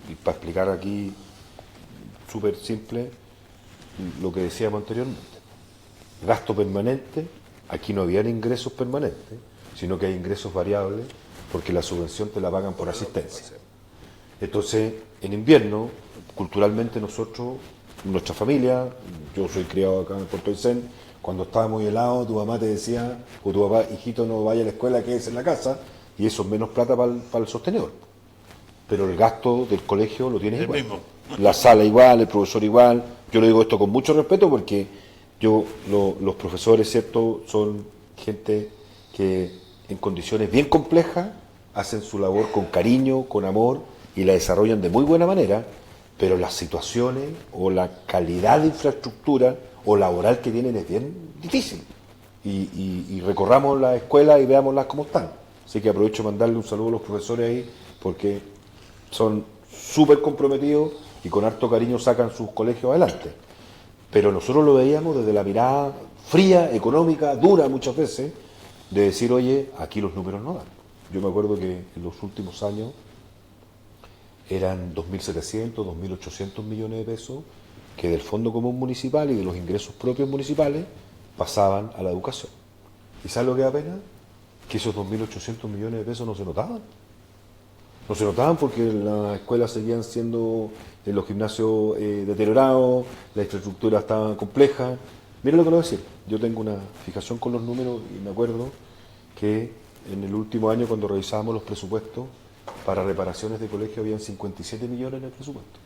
y para explicar aquí súper simple lo que decíamos anteriormente: gasto permanente. Aquí no habían ingresos permanentes, sino que hay ingresos variables, porque la subvención te la pagan por asistencia. Entonces, en invierno, culturalmente nosotros, nuestra familia, yo soy criado acá en Puerto Aysén, cuando estaba muy helado, tu mamá te decía, o tu papá, hijito, no vaya a la escuela, quédese en la casa, y eso es menos plata para el sostenedor. Pero el gasto del colegio lo tienes El igual. mismo. La sala igual, el profesor igual. Yo le digo esto con mucho respeto, porque los profesores, ¿cierto?, son gente que en condiciones bien complejas hacen su labor con cariño, con amor, y la desarrollan de muy buena manera, pero las situaciones o la calidad de infraestructura o laboral que tienen es bien difícil. Y recorramos las escuelas y veámoslas cómo están. Así que aprovecho para mandarle un saludo a los profesores ahí, porque son súper comprometidos y con harto cariño sacan sus colegios adelante. Pero nosotros lo veíamos desde la mirada fría, económica, dura muchas veces, de decir, oye, aquí los números no dan. Yo me acuerdo que en los últimos años eran 2.700, 2.800 millones de pesos que del Fondo Común Municipal y de los ingresos propios municipales pasaban a la educación. ¿Y sabes lo que da pena? Que esos 2.800 millones de pesos no se notaban. No se notaban porque las escuelas seguían siendo, en los gimnasios deteriorados, la infraestructura estaba compleja. Mira lo que le voy a decir. Yo tengo una fijación con los números y me acuerdo que en el último año, cuando revisábamos los presupuestos para reparaciones de colegio, habían 57 millones en el presupuesto.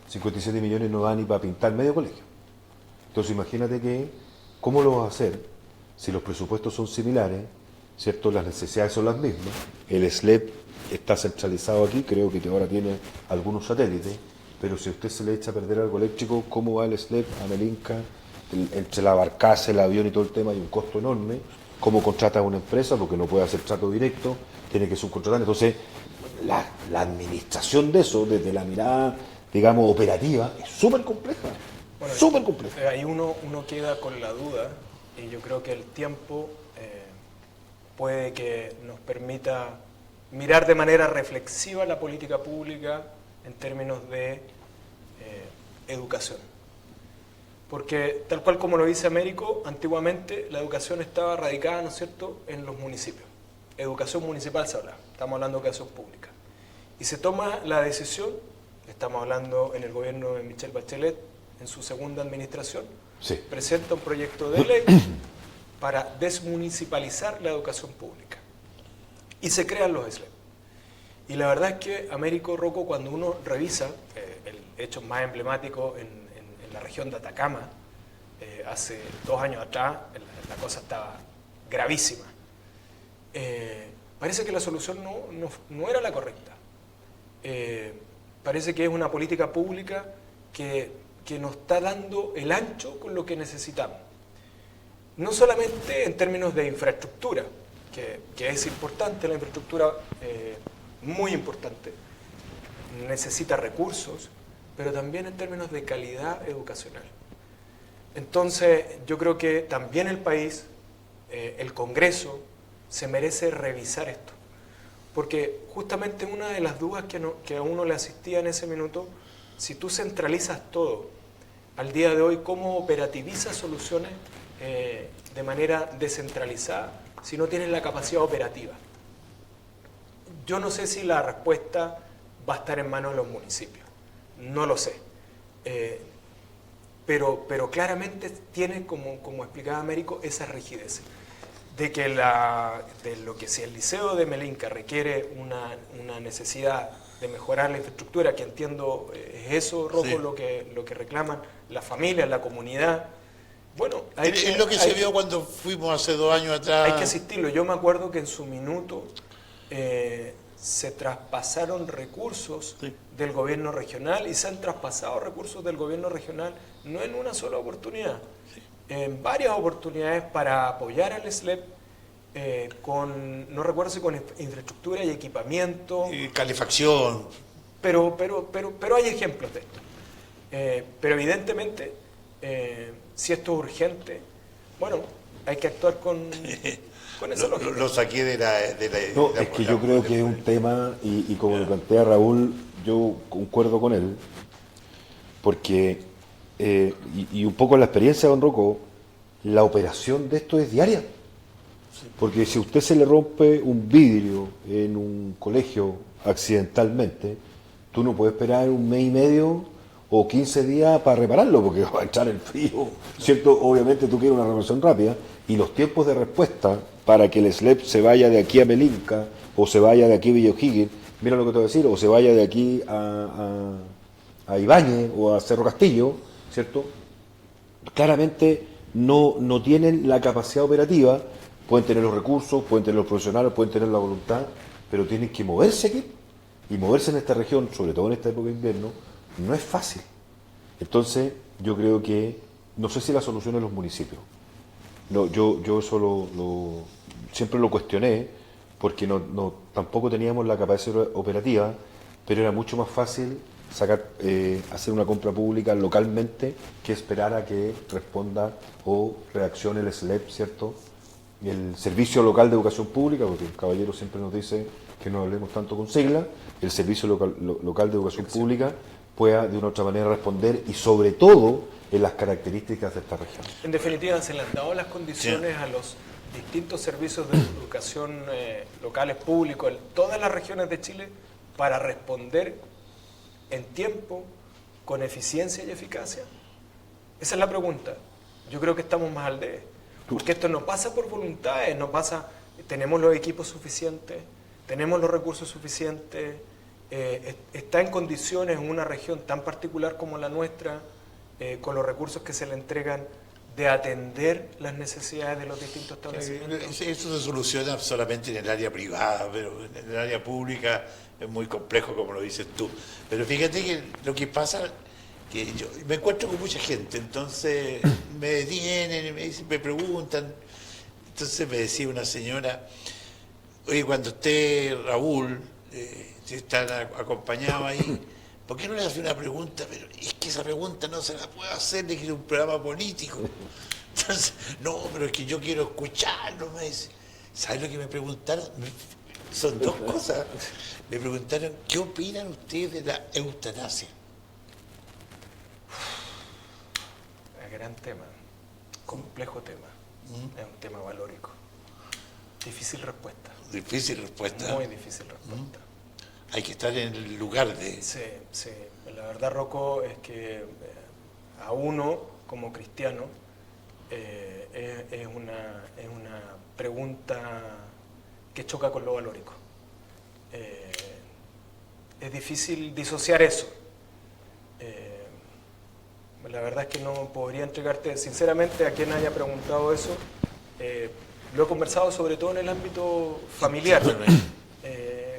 57 millones no dan ni para pintar medio colegio. Entonces imagínate que, ¿cómo lo vas a hacer si los presupuestos son similares, ¿cierto? Las necesidades son las mismas. El SLEP está centralizado aquí, creo que ahora tiene algunos satélites, pero si a usted se le echa a perder algo eléctrico, ¿cómo va el SLEP a Melinca? Entre la barcaza, el avión y todo el tema hay un costo enorme. ¿Cómo contrata a una empresa? Porque no puede hacer trato directo, tiene que subcontratar. Entonces, la administración de eso, desde la mirada, digamos, operativa, es súper compleja. Bueno, súper compleja. Ahí uno queda con la duda, y yo creo que el tiempo puede que nos permita mirar de manera reflexiva la política pública en términos de educación. Porque tal cual como lo dice Américo, antiguamente la educación estaba radicada, ¿no es cierto?, en los municipios. Educación municipal se habla, estamos hablando de educación pública. Y se toma la decisión, estamos hablando en el gobierno de Michelle Bachelet, en su segunda administración, Sí. presenta un proyecto de ley para desmunicipalizar la educación pública. Y se crean los SLEP. Y la verdad es que, Américo Rocco, cuando uno revisa el hecho más emblemático en la región de Atacama, hace 2 años atrás la cosa estaba gravísima. Parece que la solución no era la correcta. Parece que es una política pública que nos está dando el ancho con lo que necesitamos. No solamente en términos de infraestructura, que es importante, la infraestructura muy importante, necesita recursos, pero también en términos de calidad educacional. Entonces, yo creo que también el país, el Congreso, se merece revisar esto. Porque justamente una de las dudas que a uno le asistía en ese minuto, si tú centralizas todo, al día de hoy, ¿cómo operativizas soluciones de manera descentralizada si no tienes la capacidad operativa? Yo no sé si la respuesta va a estar en manos de los municipios, no lo sé. Pero claramente tiene, como explicaba Américo, esa rigidez. De que si el Liceo de Melinca requiere una necesidad de mejorar la infraestructura, que entiendo es eso, Rocco, sí, lo que reclaman las familias, la comunidad. Bueno, es lo que se vio cuando fuimos hace 2 años atrás. Hay que asistirlo. Yo me acuerdo que en su minuto se traspasaron recursos, sí, del gobierno regional, y se han traspasado recursos del gobierno regional no en una sola oportunidad, sí, en varias oportunidades para apoyar al SLEP no recuerdo si con infraestructura y equipamiento. Y calefacción. Pero hay ejemplos de esto. Pero evidentemente, si esto es urgente, bueno, hay que actuar con esa lógica. Lo saqué de la... No, es que yo creo que es un tema, y como lo plantea Raúl, yo concuerdo con él, porque, y un poco la experiencia de Don Rocco, la operación de esto es diaria. Porque si a usted se le rompe un vidrio en un colegio accidentalmente, tú no puedes esperar 1 mes y medio o 15 días para repararlo, porque va a echar el frío, ¿cierto? Obviamente tú quieres una reparación rápida, y los tiempos de respuesta para que el SLEP se vaya de aquí a Melinca, o se vaya de aquí a Villa O'Higgins, mira lo que te voy a decir, o se vaya de aquí a Ibáñez o a Cerro Castillo, ¿cierto? Claramente no tienen la capacidad operativa. Pueden tener los recursos, pueden tener los profesionales, pueden tener la voluntad, pero tienen que moverse aquí. Y moverse en esta región, sobre todo en esta época de invierno, no es fácil. Entonces, yo creo que, no sé si la solución es los municipios. No, yo eso siempre lo cuestioné, porque tampoco teníamos la capacidad operativa, pero era mucho más fácil hacer una compra pública localmente que esperar a que responda o reaccione el SLEP, ¿cierto? El Servicio Local de Educación Pública, porque el caballero siempre nos dice que no hablemos tanto con siglas, el Servicio Local de Educación Pública pueda de una u otra manera responder, y sobre todo en las características de esta región. En definitiva, se le han dado las condiciones, sí, a los distintos servicios de educación locales públicos en todas las regiones de Chile para responder en tiempo, con eficiencia y eficacia. Esa es la pregunta. Yo creo que estamos más al debe. Porque esto no pasa por voluntades, tenemos los equipos suficientes, tenemos los recursos suficientes, está en condiciones en una región tan particular como la nuestra, con los recursos que se le entregan, de atender las necesidades de los distintos establecimientos. Eso se soluciona solamente en el área privada, pero en el área pública es muy complejo, como lo dices tú. Pero fíjate que lo que pasa, que yo me encuentro con mucha gente, entonces me detienen, me preguntan. Entonces me decía una señora, oye, cuando esté Raúl, si están acompañados ahí, ¿por qué no le hace una pregunta? Pero es que esa pregunta no se la puedo hacer, de que es un programa político. Entonces, no, pero es que yo quiero escucharlo, me dice. ¿Sabes lo que me preguntaron? Son 2 cosas. Me preguntaron, ¿qué opinan ustedes de la eutanasia? Gran tema, complejo tema, es un tema valórico. Difícil respuesta. Difícil respuesta. Muy difícil respuesta. Hay que estar en el lugar de... Sí. La verdad, Rocco, es que a uno, como cristiano, es una pregunta que choca con lo valórico. Es difícil disociar eso. la verdad es que no podría entregarte, sinceramente, a quien haya preguntado eso. Lo he conversado sobre todo en el ámbito familiar.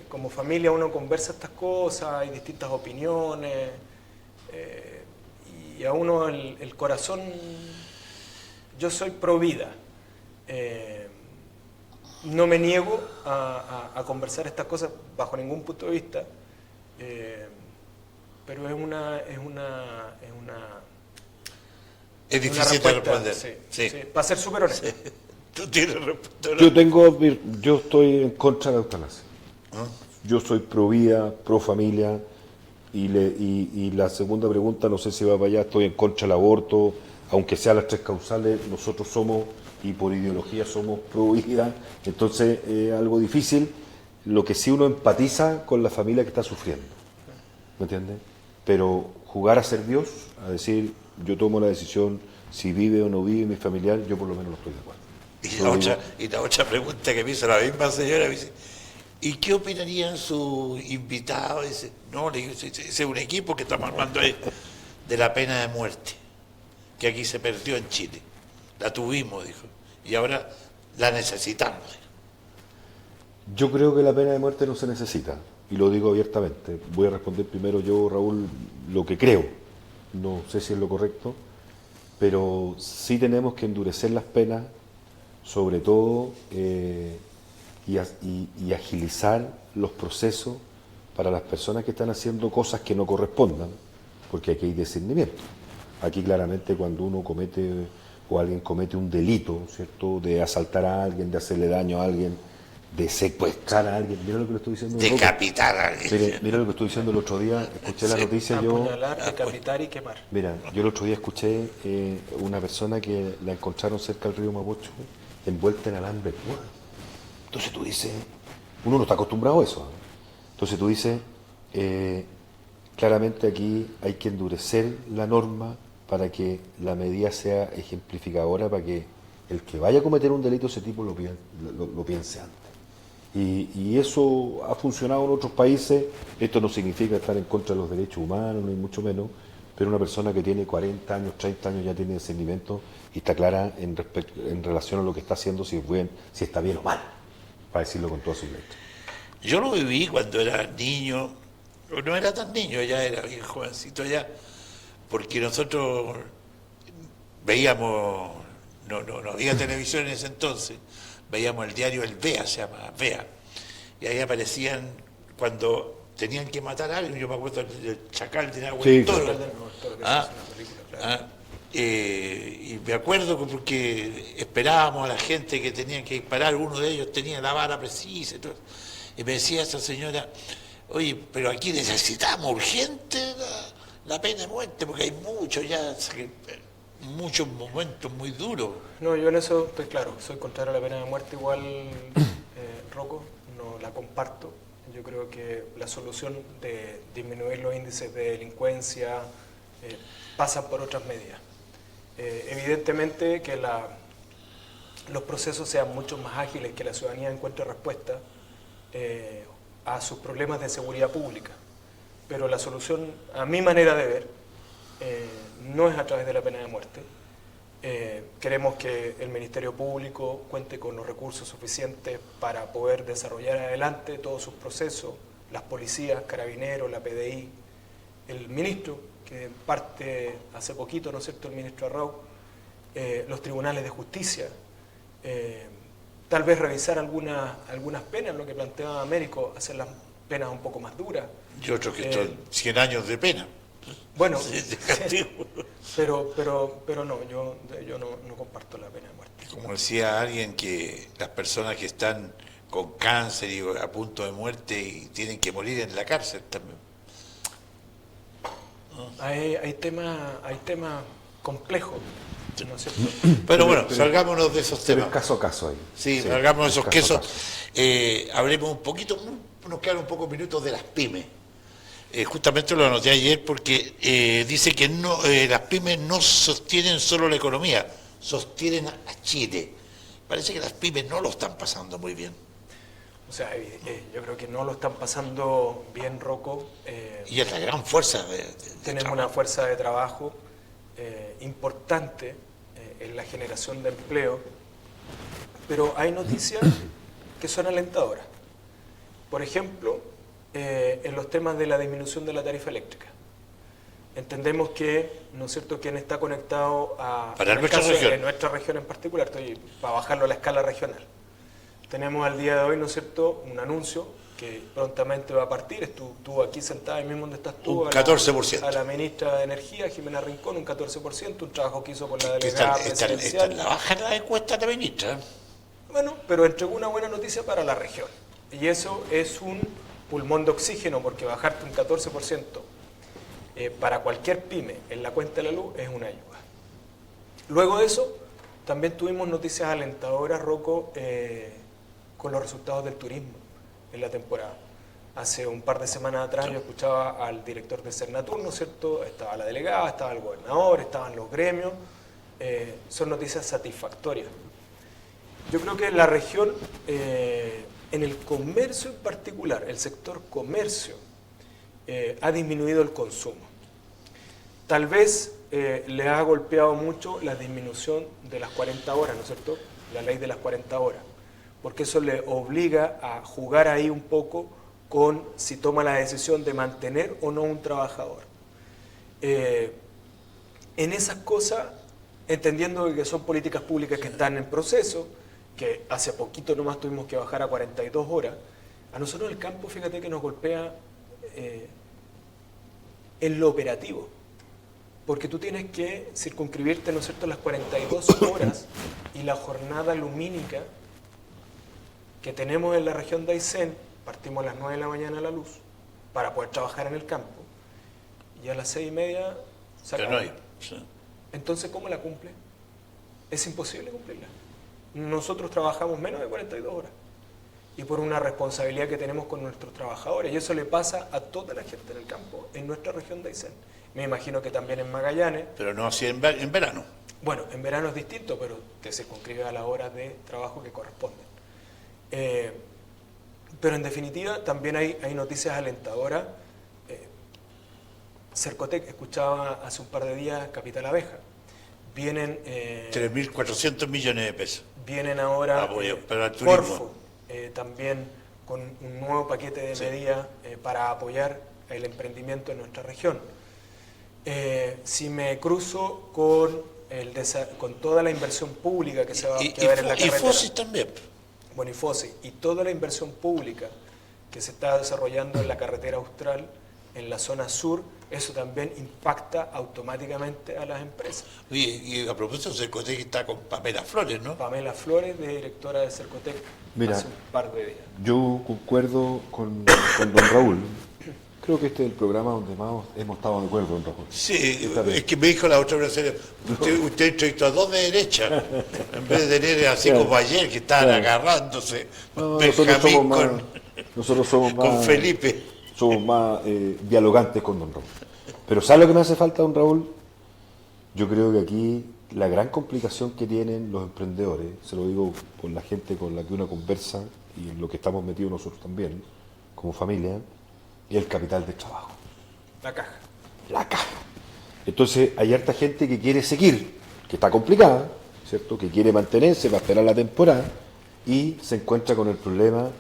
Como familia uno conversa estas cosas, hay distintas opiniones, y a uno el corazón... Yo soy pro vida. No me niego a conversar estas cosas bajo ningún punto de vista, pero es difícil de responder. Sí. Para ser súper honesto. Sí. ¿Tú tienes respuesta? Yo estoy en contra de la eutanasia. Yo soy pro vida, pro familia, y la segunda pregunta, no sé si va para allá, estoy en contra del aborto, aunque sean las 3 causales, nosotros somos, y por ideología somos pro vida, entonces es algo difícil. Lo que sí uno empatiza con la familia que está sufriendo, ¿me entiendes? Pero jugar a ser Dios, a decir, yo tomo la decisión si vive o no vive mi familiar, yo por lo menos no estoy de acuerdo. Y la otra pregunta que me hizo la misma señora, me dice, ¿y qué opinarían sus invitados? Dice, no, le digo, ese es un equipo que estamos armando ahí de la pena de muerte, que aquí se perdió en Chile. La tuvimos, dijo, y ahora la necesitamos. Dijo. Yo creo que la pena de muerte no se necesita, y lo digo abiertamente. Voy a responder primero yo, Raúl, lo que creo. No sé si es lo correcto, pero sí tenemos que endurecer las penas, sobre todo, y agilizar los procesos para las personas que están haciendo cosas que no correspondan, porque aquí hay discernimiento. Aquí claramente cuando uno comete o alguien comete un delito, ¿cierto?, de asaltar a alguien, de hacerle daño a alguien, de secuestrar a alguien, mira lo que le estoy diciendo. Decapitar a alguien. Mira lo que estoy diciendo el otro día, escuché la noticia yo. Apuñalar, decapitar y quemar. Mira, yo el otro día escuché una persona que la encontraron cerca del río Mapocho, envuelta en alambre de púa. Entonces tú dices, uno no está acostumbrado a eso. Entonces tú dices, claramente aquí hay que endurecer la norma para que la medida sea ejemplificadora, para que el que vaya a cometer un delito ese tipo lo piense antes. Y eso ha funcionado en otros países. Esto no significa estar en contra de los derechos humanos, ni mucho menos, pero una persona que tiene 40 años, 30 años ya tiene discernimiento y está clara en relación a lo que está haciendo, si está bien o mal, para decirlo con todas sus letras. Yo lo viví cuando era niño, no era tan niño, ya era bien jovencito ya, porque nosotros veíamos, no había televisión en ese entonces, veíamos el diario El Vea, se llama Vea, y ahí aparecían cuando tenían que matar a alguien. Yo me acuerdo del Chacal de Agua del Toro. Y me acuerdo porque esperábamos a la gente que tenían que disparar, uno de ellos tenía la bala precisa y todo. Y me decía esa señora, oye, pero aquí necesitamos urgente la pena de muerte, porque hay muchos momentos muy duros. No, yo en eso estoy claro, soy contrario a la pena de muerte igual, Rocco, no la comparto. Yo creo que la solución de disminuir los índices de delincuencia pasa por otras medidas. Evidentemente que los procesos sean mucho más ágiles, que la ciudadanía encuentre respuesta a sus problemas de seguridad pública. Pero la solución, a mi manera de ver, no es a través de la pena de muerte. Queremos que el Ministerio Público cuente con los recursos suficientes para poder desarrollar adelante todos sus procesos, las policías, carabineros, la PDI, el ministro, que parte hace poquito, ¿no es cierto?, el ministro Arrau, los tribunales de justicia, tal vez revisar algunas penas, lo que planteaba Américo, hacer las penas un poco más duras. Y otros que están 100 años de pena. Bueno, de castigo. pero no, yo no comparto la pena de muerte. Como decía alguien, que las personas que están con cáncer y a punto de muerte y tienen que morir en la cárcel también. Hay temas complejos, ¿no es cierto? Pero bueno, salgámonos de esos temas. Pero es caso a caso ahí. Sí, salgamos de esos quesos. Hablemos un poquito, nos quedan un poco minutos de las pymes. Justamente lo anoté ayer porque dice que las pymes no sostienen solo la economía, sostienen a Chile. Parece que las pymes no lo están pasando muy bien. O sea, yo creo que no lo están pasando bien, Rocco. Y es la gran fuerza de tenemos trabajo. una fuerza de trabajo. importante en la generación de empleo, pero hay noticias que son alentadoras. Por ejemplo, en los temas de la disminución de la tarifa eléctrica. Entendemos que, ¿no es cierto?, quien está conectado en nuestra región en particular, para bajarlo a la escala regional. Tenemos al día de hoy, ¿no es cierto?, un anuncio que prontamente va a partir. Estuvo aquí sentada, ahí mismo donde estás tú, un 14%. A la ministra de Energía, Jimena Rincón, un 14%, un trabajo que hizo con la delegada presidencial. Está en la baja la encuesta de ministra. Bueno, pero entregó una buena noticia para la región. Y eso es un pulmón de oxígeno, porque bajarte un 14% para cualquier pyme en la cuenta de la luz es una ayuda. Luego de eso, también tuvimos noticias alentadoras, Rocco, con los resultados del turismo en la temporada. Hace un par de semanas atrás yo escuchaba al director de Cernatur, ¿no es cierto? Estaba la delegada, estaba el gobernador, estaban los gremios. Son noticias satisfactorias. Yo creo que la región, en el comercio en particular, el sector comercio, ha disminuido el consumo. Tal vez le ha golpeado mucho la disminución de las 40 horas, ¿no es cierto? La ley de las 40 horas, porque eso le obliga a jugar ahí un poco con si toma la decisión de mantener o no un trabajador. En esas cosas, entendiendo que son políticas públicas que están en proceso, que hace poquito nomás tuvimos que bajar a 42 horas, a nosotros el campo, fíjate que nos golpea en lo operativo, porque tú tienes que circunscribirte, ¿no es cierto?, las 42 horas y la jornada lumínica que tenemos en la región de Aysén. Partimos a las 9 de la mañana a la luz para poder trabajar en el campo, y a las 6:30 se acaba. No hay. Sí. Entonces, ¿cómo la cumple? Es imposible cumplirla. Nosotros trabajamos menos de 42 horas, y por una responsabilidad que tenemos con nuestros trabajadores, y eso le pasa a toda la gente en el campo, en nuestra región de Aysén. Me imagino que también en Magallanes. Pero no así en verano. Bueno, en verano es distinto, pero te circunscribe a las horas de trabajo que corresponden. Pero en definitiva también hay noticias alentadoras. Cercotec, escuchaba hace un par de días Capital Abeja. Vienen 3.400 millones de pesos. Vienen ahora para el turismo. Corfo, también con un nuevo paquete de medidas para apoyar el emprendimiento en nuestra región. Si me cruzo con toda la inversión pública que se va a ver en la carretera. Y FOSI también. Bueno, y FOSI, y toda la inversión pública que se está desarrollando en la carretera austral, en la zona sur, eso también impacta automáticamente a las empresas. Y a propósito, Cercotec está con Pamela Flores, ¿no? Pamela Flores, de directora de Cercotec, hace un par de días. Yo concuerdo con don Raúl. Creo que este es el programa donde más hemos estado de acuerdo, don Raúl. Sí, es que me dijo la otra brasileña, usted entrevistó a dos de derecha, en vez de tener así como ayer, que estaban agarrándose, No, Benjamín nosotros somos más, con Felipe. Somos más dialogantes con don Raúl. Pero ¿sabe lo que me hace falta, don Raúl? Yo creo que aquí la gran complicación que tienen los emprendedores, se lo digo por la gente con la que uno conversa y en lo que estamos metidos nosotros también, como familia, es el capital de trabajo. La caja. La caja. Entonces hay harta gente que quiere seguir, que está complicada, ¿cierto? Que quiere mantenerse para esperar la temporada y se encuentra con el problema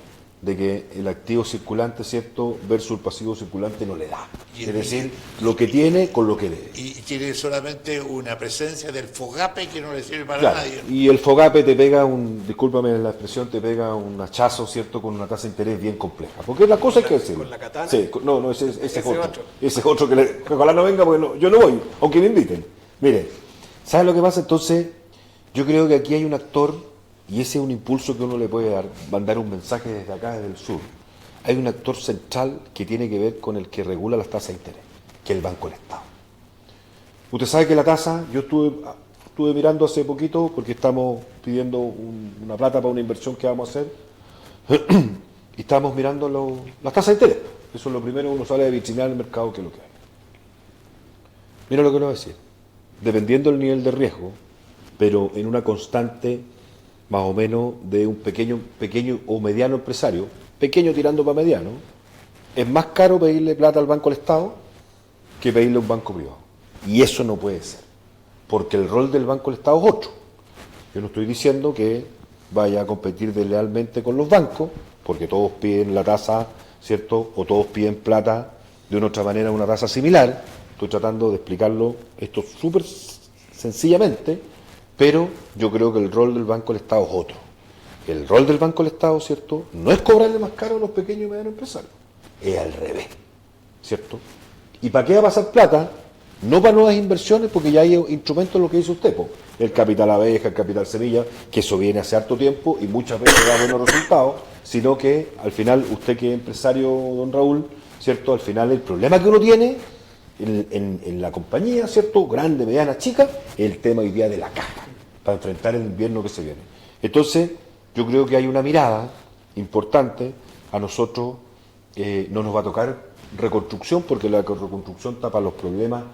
de que el activo circulante, ¿cierto?, versus el pasivo circulante no le da. Es decir, lo que tiene con lo que debe. Y tiene solamente una presencia del FOGAPE que no le sirve para Claro, nadie. y el FOGAPE te pega discúlpame la expresión, te pega un hachazo, ¿cierto?, con una tasa de interés bien compleja. Porque la cosa hay que decirlo. ¿Con la katana? Sí, no, ese es otro. Ese es otro que ojalá no venga porque yo no voy, aunque me inviten. Mire, ¿sabes lo que pasa? Entonces, yo creo que aquí hay un actor. Y ese es un impulso que uno le puede dar, mandar un mensaje desde acá, desde el sur. Hay un actor central que tiene que ver con el que regula las tasas de interés, que es el Banco del Estado. Usted sabe que la tasa, yo estuve mirando hace poquito, porque estamos pidiendo una plata para una inversión que vamos a hacer, y estamos mirando las tasas de interés. Eso es lo primero, uno sale de vitrinar el mercado, que es lo que hay. Mira lo que le voy a decir. Dependiendo del nivel de riesgo, pero en una constante más o menos de un pequeño o mediano empresario, pequeño tirando para mediano, es más caro pedirle plata al Banco del Estado que pedirle a un banco privado. Y eso no puede ser. porque el rol del Banco del Estado es otro. Yo no estoy diciendo que vaya a competir deslealmente con los bancos, porque todos piden la tasa, ¿cierto? O todos piden plata de una otra manera, una tasa similar. Estoy tratando de explicarlo esto súper sencillamente, pero yo creo que el rol del Banco del Estado es otro. El rol del Banco del Estado, ¿cierto?, no es cobrarle más caro a los pequeños y medianos empresarios, es al revés, ¿cierto? ¿Y para qué va a pasar plata? No para nuevas inversiones, porque ya hay instrumentos en lo que dice usted, el capital abeja, el capital semilla, que eso viene hace harto tiempo y muchas veces da buenos resultados, sino que al final, usted que es empresario, don Raúl, ¿cierto?, al final el problema que uno tiene en la compañía, ¿cierto?, grande, mediana, chica, el tema hoy día de la caja, para enfrentar el invierno que se viene. Entonces, yo creo que hay una mirada importante. A nosotros no nos va a tocar reconstrucción, porque la reconstrucción tapa los problemas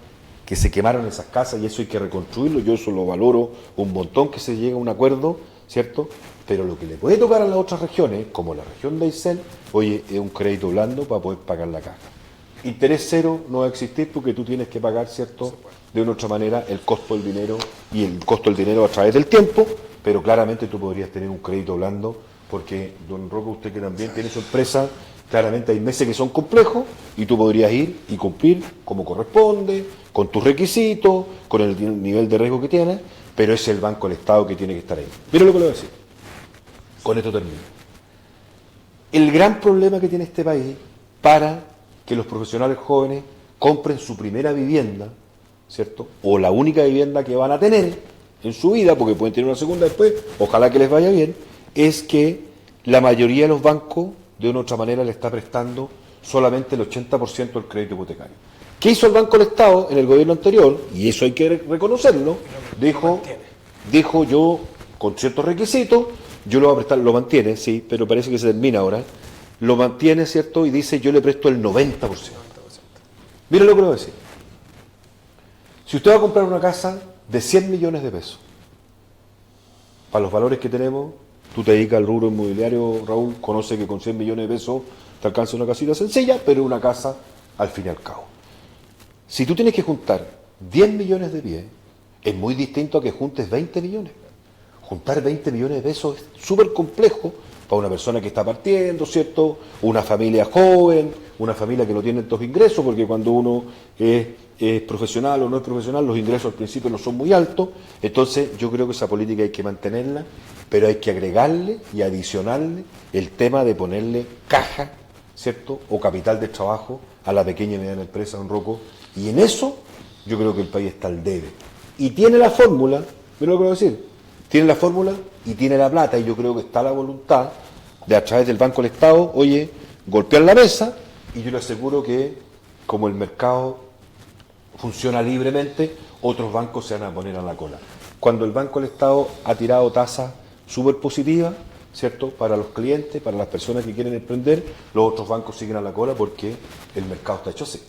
que se quemaron esas casas, y eso hay que reconstruirlo. Yo eso lo valoro un montón, que se llegue a un acuerdo, ¿cierto? Pero lo que le puede tocar a las otras regiones, como la región de Aysén, oye, es un crédito blando para poder pagar la caja. Interés cero no va a existir, porque tú tienes que pagar, ¿cierto?, de una otra manera el costo del dinero, y el costo del dinero a través del tiempo, pero claramente tú podrías tener un crédito blando, porque, don Rocco, usted que también tiene su empresa, claramente hay meses que son complejos, y tú podrías ir y cumplir como corresponde, con tus requisitos, con el nivel de riesgo que tienes, pero es el Banco del Estado que tiene que estar ahí. Mira lo que le voy a decir. Con esto termino. El gran problema que tiene este país para que los profesionales jóvenes compren su primera vivienda, ¿cierto?, o la única vivienda que van a tener en su vida, porque pueden tener una segunda después, ojalá que les vaya bien, es que la mayoría de los bancos de una u otra manera le está prestando solamente el 80% del crédito hipotecario. ¿Qué hizo el Banco del Estado en el gobierno anterior? Y eso hay que reconocerlo. Dijo yo, con ciertos requisitos, yo lo voy a prestar, lo mantiene, sí, pero parece que se termina ahora, lo mantiene, ¿cierto? Y dice, yo le presto el 90%. Mire lo que le voy a decir. Si usted va a comprar una casa de 100 millones de pesos, para los valores que tenemos, tú te dedicas al rubro inmobiliario, Raúl, conoce que con 100 millones de pesos te alcanza una casita sencilla, pero una casa al fin y al cabo. Si tú tienes que juntar 10 millones de pies, es muy distinto a que juntes 20 millones. Juntar 20 millones de pesos es súper complejo para una persona que está partiendo, ¿cierto? Una familia joven, una familia que no tiene estos ingresos, porque cuando uno es profesional o no es profesional, los ingresos al principio no son muy altos. Entonces yo creo que esa política hay que mantenerla, pero hay que agregarle y adicionarle el tema de ponerle caja, ¿cierto?, o capital de trabajo a la pequeña y mediana empresa, don Rocco, y en eso yo creo que el país está al debe. Y tiene la fórmula, ¿me lo quiero decir? Tiene la fórmula y tiene la plata, y yo creo que está la voluntad de, a través del Banco del Estado, oye, golpear la mesa, y yo le aseguro que, como el mercado funciona libremente, otros bancos se van a poner a la cola. Cuando el Banco del Estado ha tirado tasas súper positivas, ¿cierto?, para los clientes, para las personas que quieren emprender, los otros bancos siguen a la cola porque el mercado está hecho así.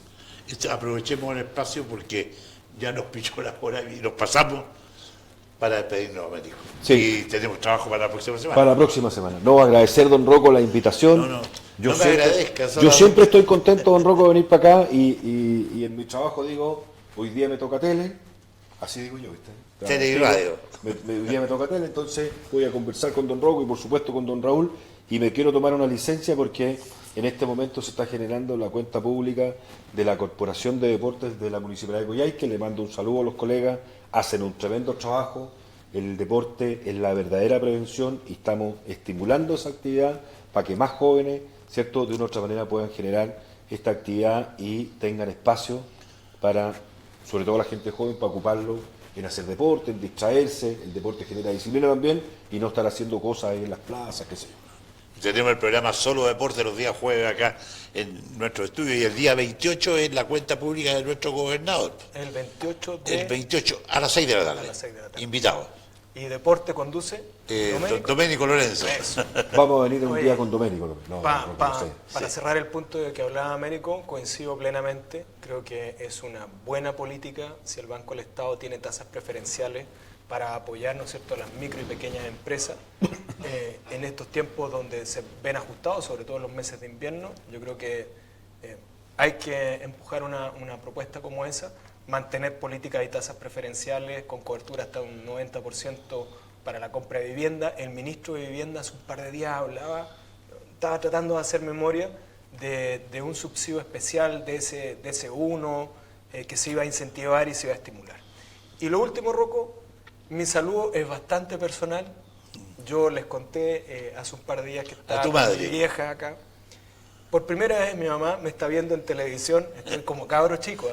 Aprovechemos el espacio porque ya nos pilló la hora y nos pasamos para despedirnos, Américo. Sí. Y tenemos trabajo para la próxima semana. Para la próxima semana. No, agradecer, don Rocco, la invitación. No Yo me siempre, agradezcas. yo siempre estoy contento, don Rocco, de venir para acá, y en mi trabajo digo, hoy día me toca tele, así digo yo, ¿viste? Tele y radio. Hoy día me toca tele, entonces voy a conversar con don Rocco y por supuesto con don Raúl, y me quiero tomar una licencia porque en este momento se está generando la cuenta pública de la Corporación de Deportes de la Municipalidad de Coyhaique. Le mando un saludo a los colegas, hacen un tremendo trabajo. El deporte es la verdadera prevención y estamos estimulando esa actividad para que más jóvenes, ¿cierto?, de una u otra manera puedan generar esta actividad y tengan espacio para, sobre todo la gente joven, para ocuparlo en hacer deporte, en distraerse. El deporte genera disciplina también y no estar haciendo cosas ahí en las plazas, qué sé yo. Tenemos el programa Solo Deporte los días jueves acá en nuestro estudio, y el día 28 es la cuenta pública de nuestro gobernador. El 28 El 28 a las 6 de la tarde. A las 6 de la tarde. Invitado. ¿Y deporte conduce? Doménico Lorenzo. Eso. Vamos a venir un Oye, día con Doménico. Para cerrar el punto de que hablaba Américo, coincido plenamente. Creo que es una buena política si el Banco del Estado tiene tasas preferenciales para apoyar, ¿no es cierto?, a las micro y pequeñas empresas en estos tiempos donde se ven ajustados, sobre todo en los meses de invierno. Yo creo que hay que empujar una propuesta como esa, mantener políticas y tasas preferenciales con cobertura hasta un 90% para la compra de vivienda. El ministro de Vivienda hace un par de días estaba tratando de hacer memoria de un subsidio especial de ese 1 que se iba a incentivar y se iba a estimular. Y lo último, Rocco, mi saludo es bastante personal. Yo les conté hace un par de días que estaba con mi vieja acá. Por primera vez mi mamá me está viendo en televisión, estoy como cabro chico,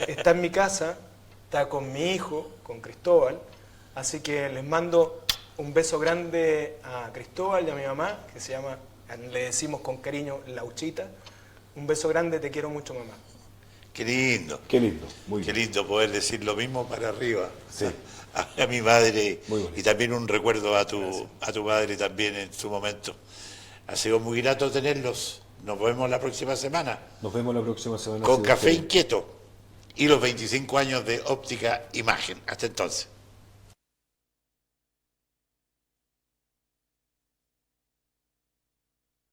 está en mi casa, está con mi hijo, con Cristóbal, así que les mando un beso grande a Cristóbal y a mi mamá, que se llama, le decimos con cariño, Lauchita. Un beso grande, te quiero mucho, mamá. Qué lindo. Qué lindo, muy Qué bien. lindo poder decir lo mismo para arriba. Sí. A mi madre, Muy bonito. y también un recuerdo a tu madre también en su momento. Ha sido muy grato tenerlos. Nos vemos la próxima semana Nos vemos la próxima semana. con si Dios Café quiere. Inquieto y los 25 años de Óptica Imagen. Hasta entonces.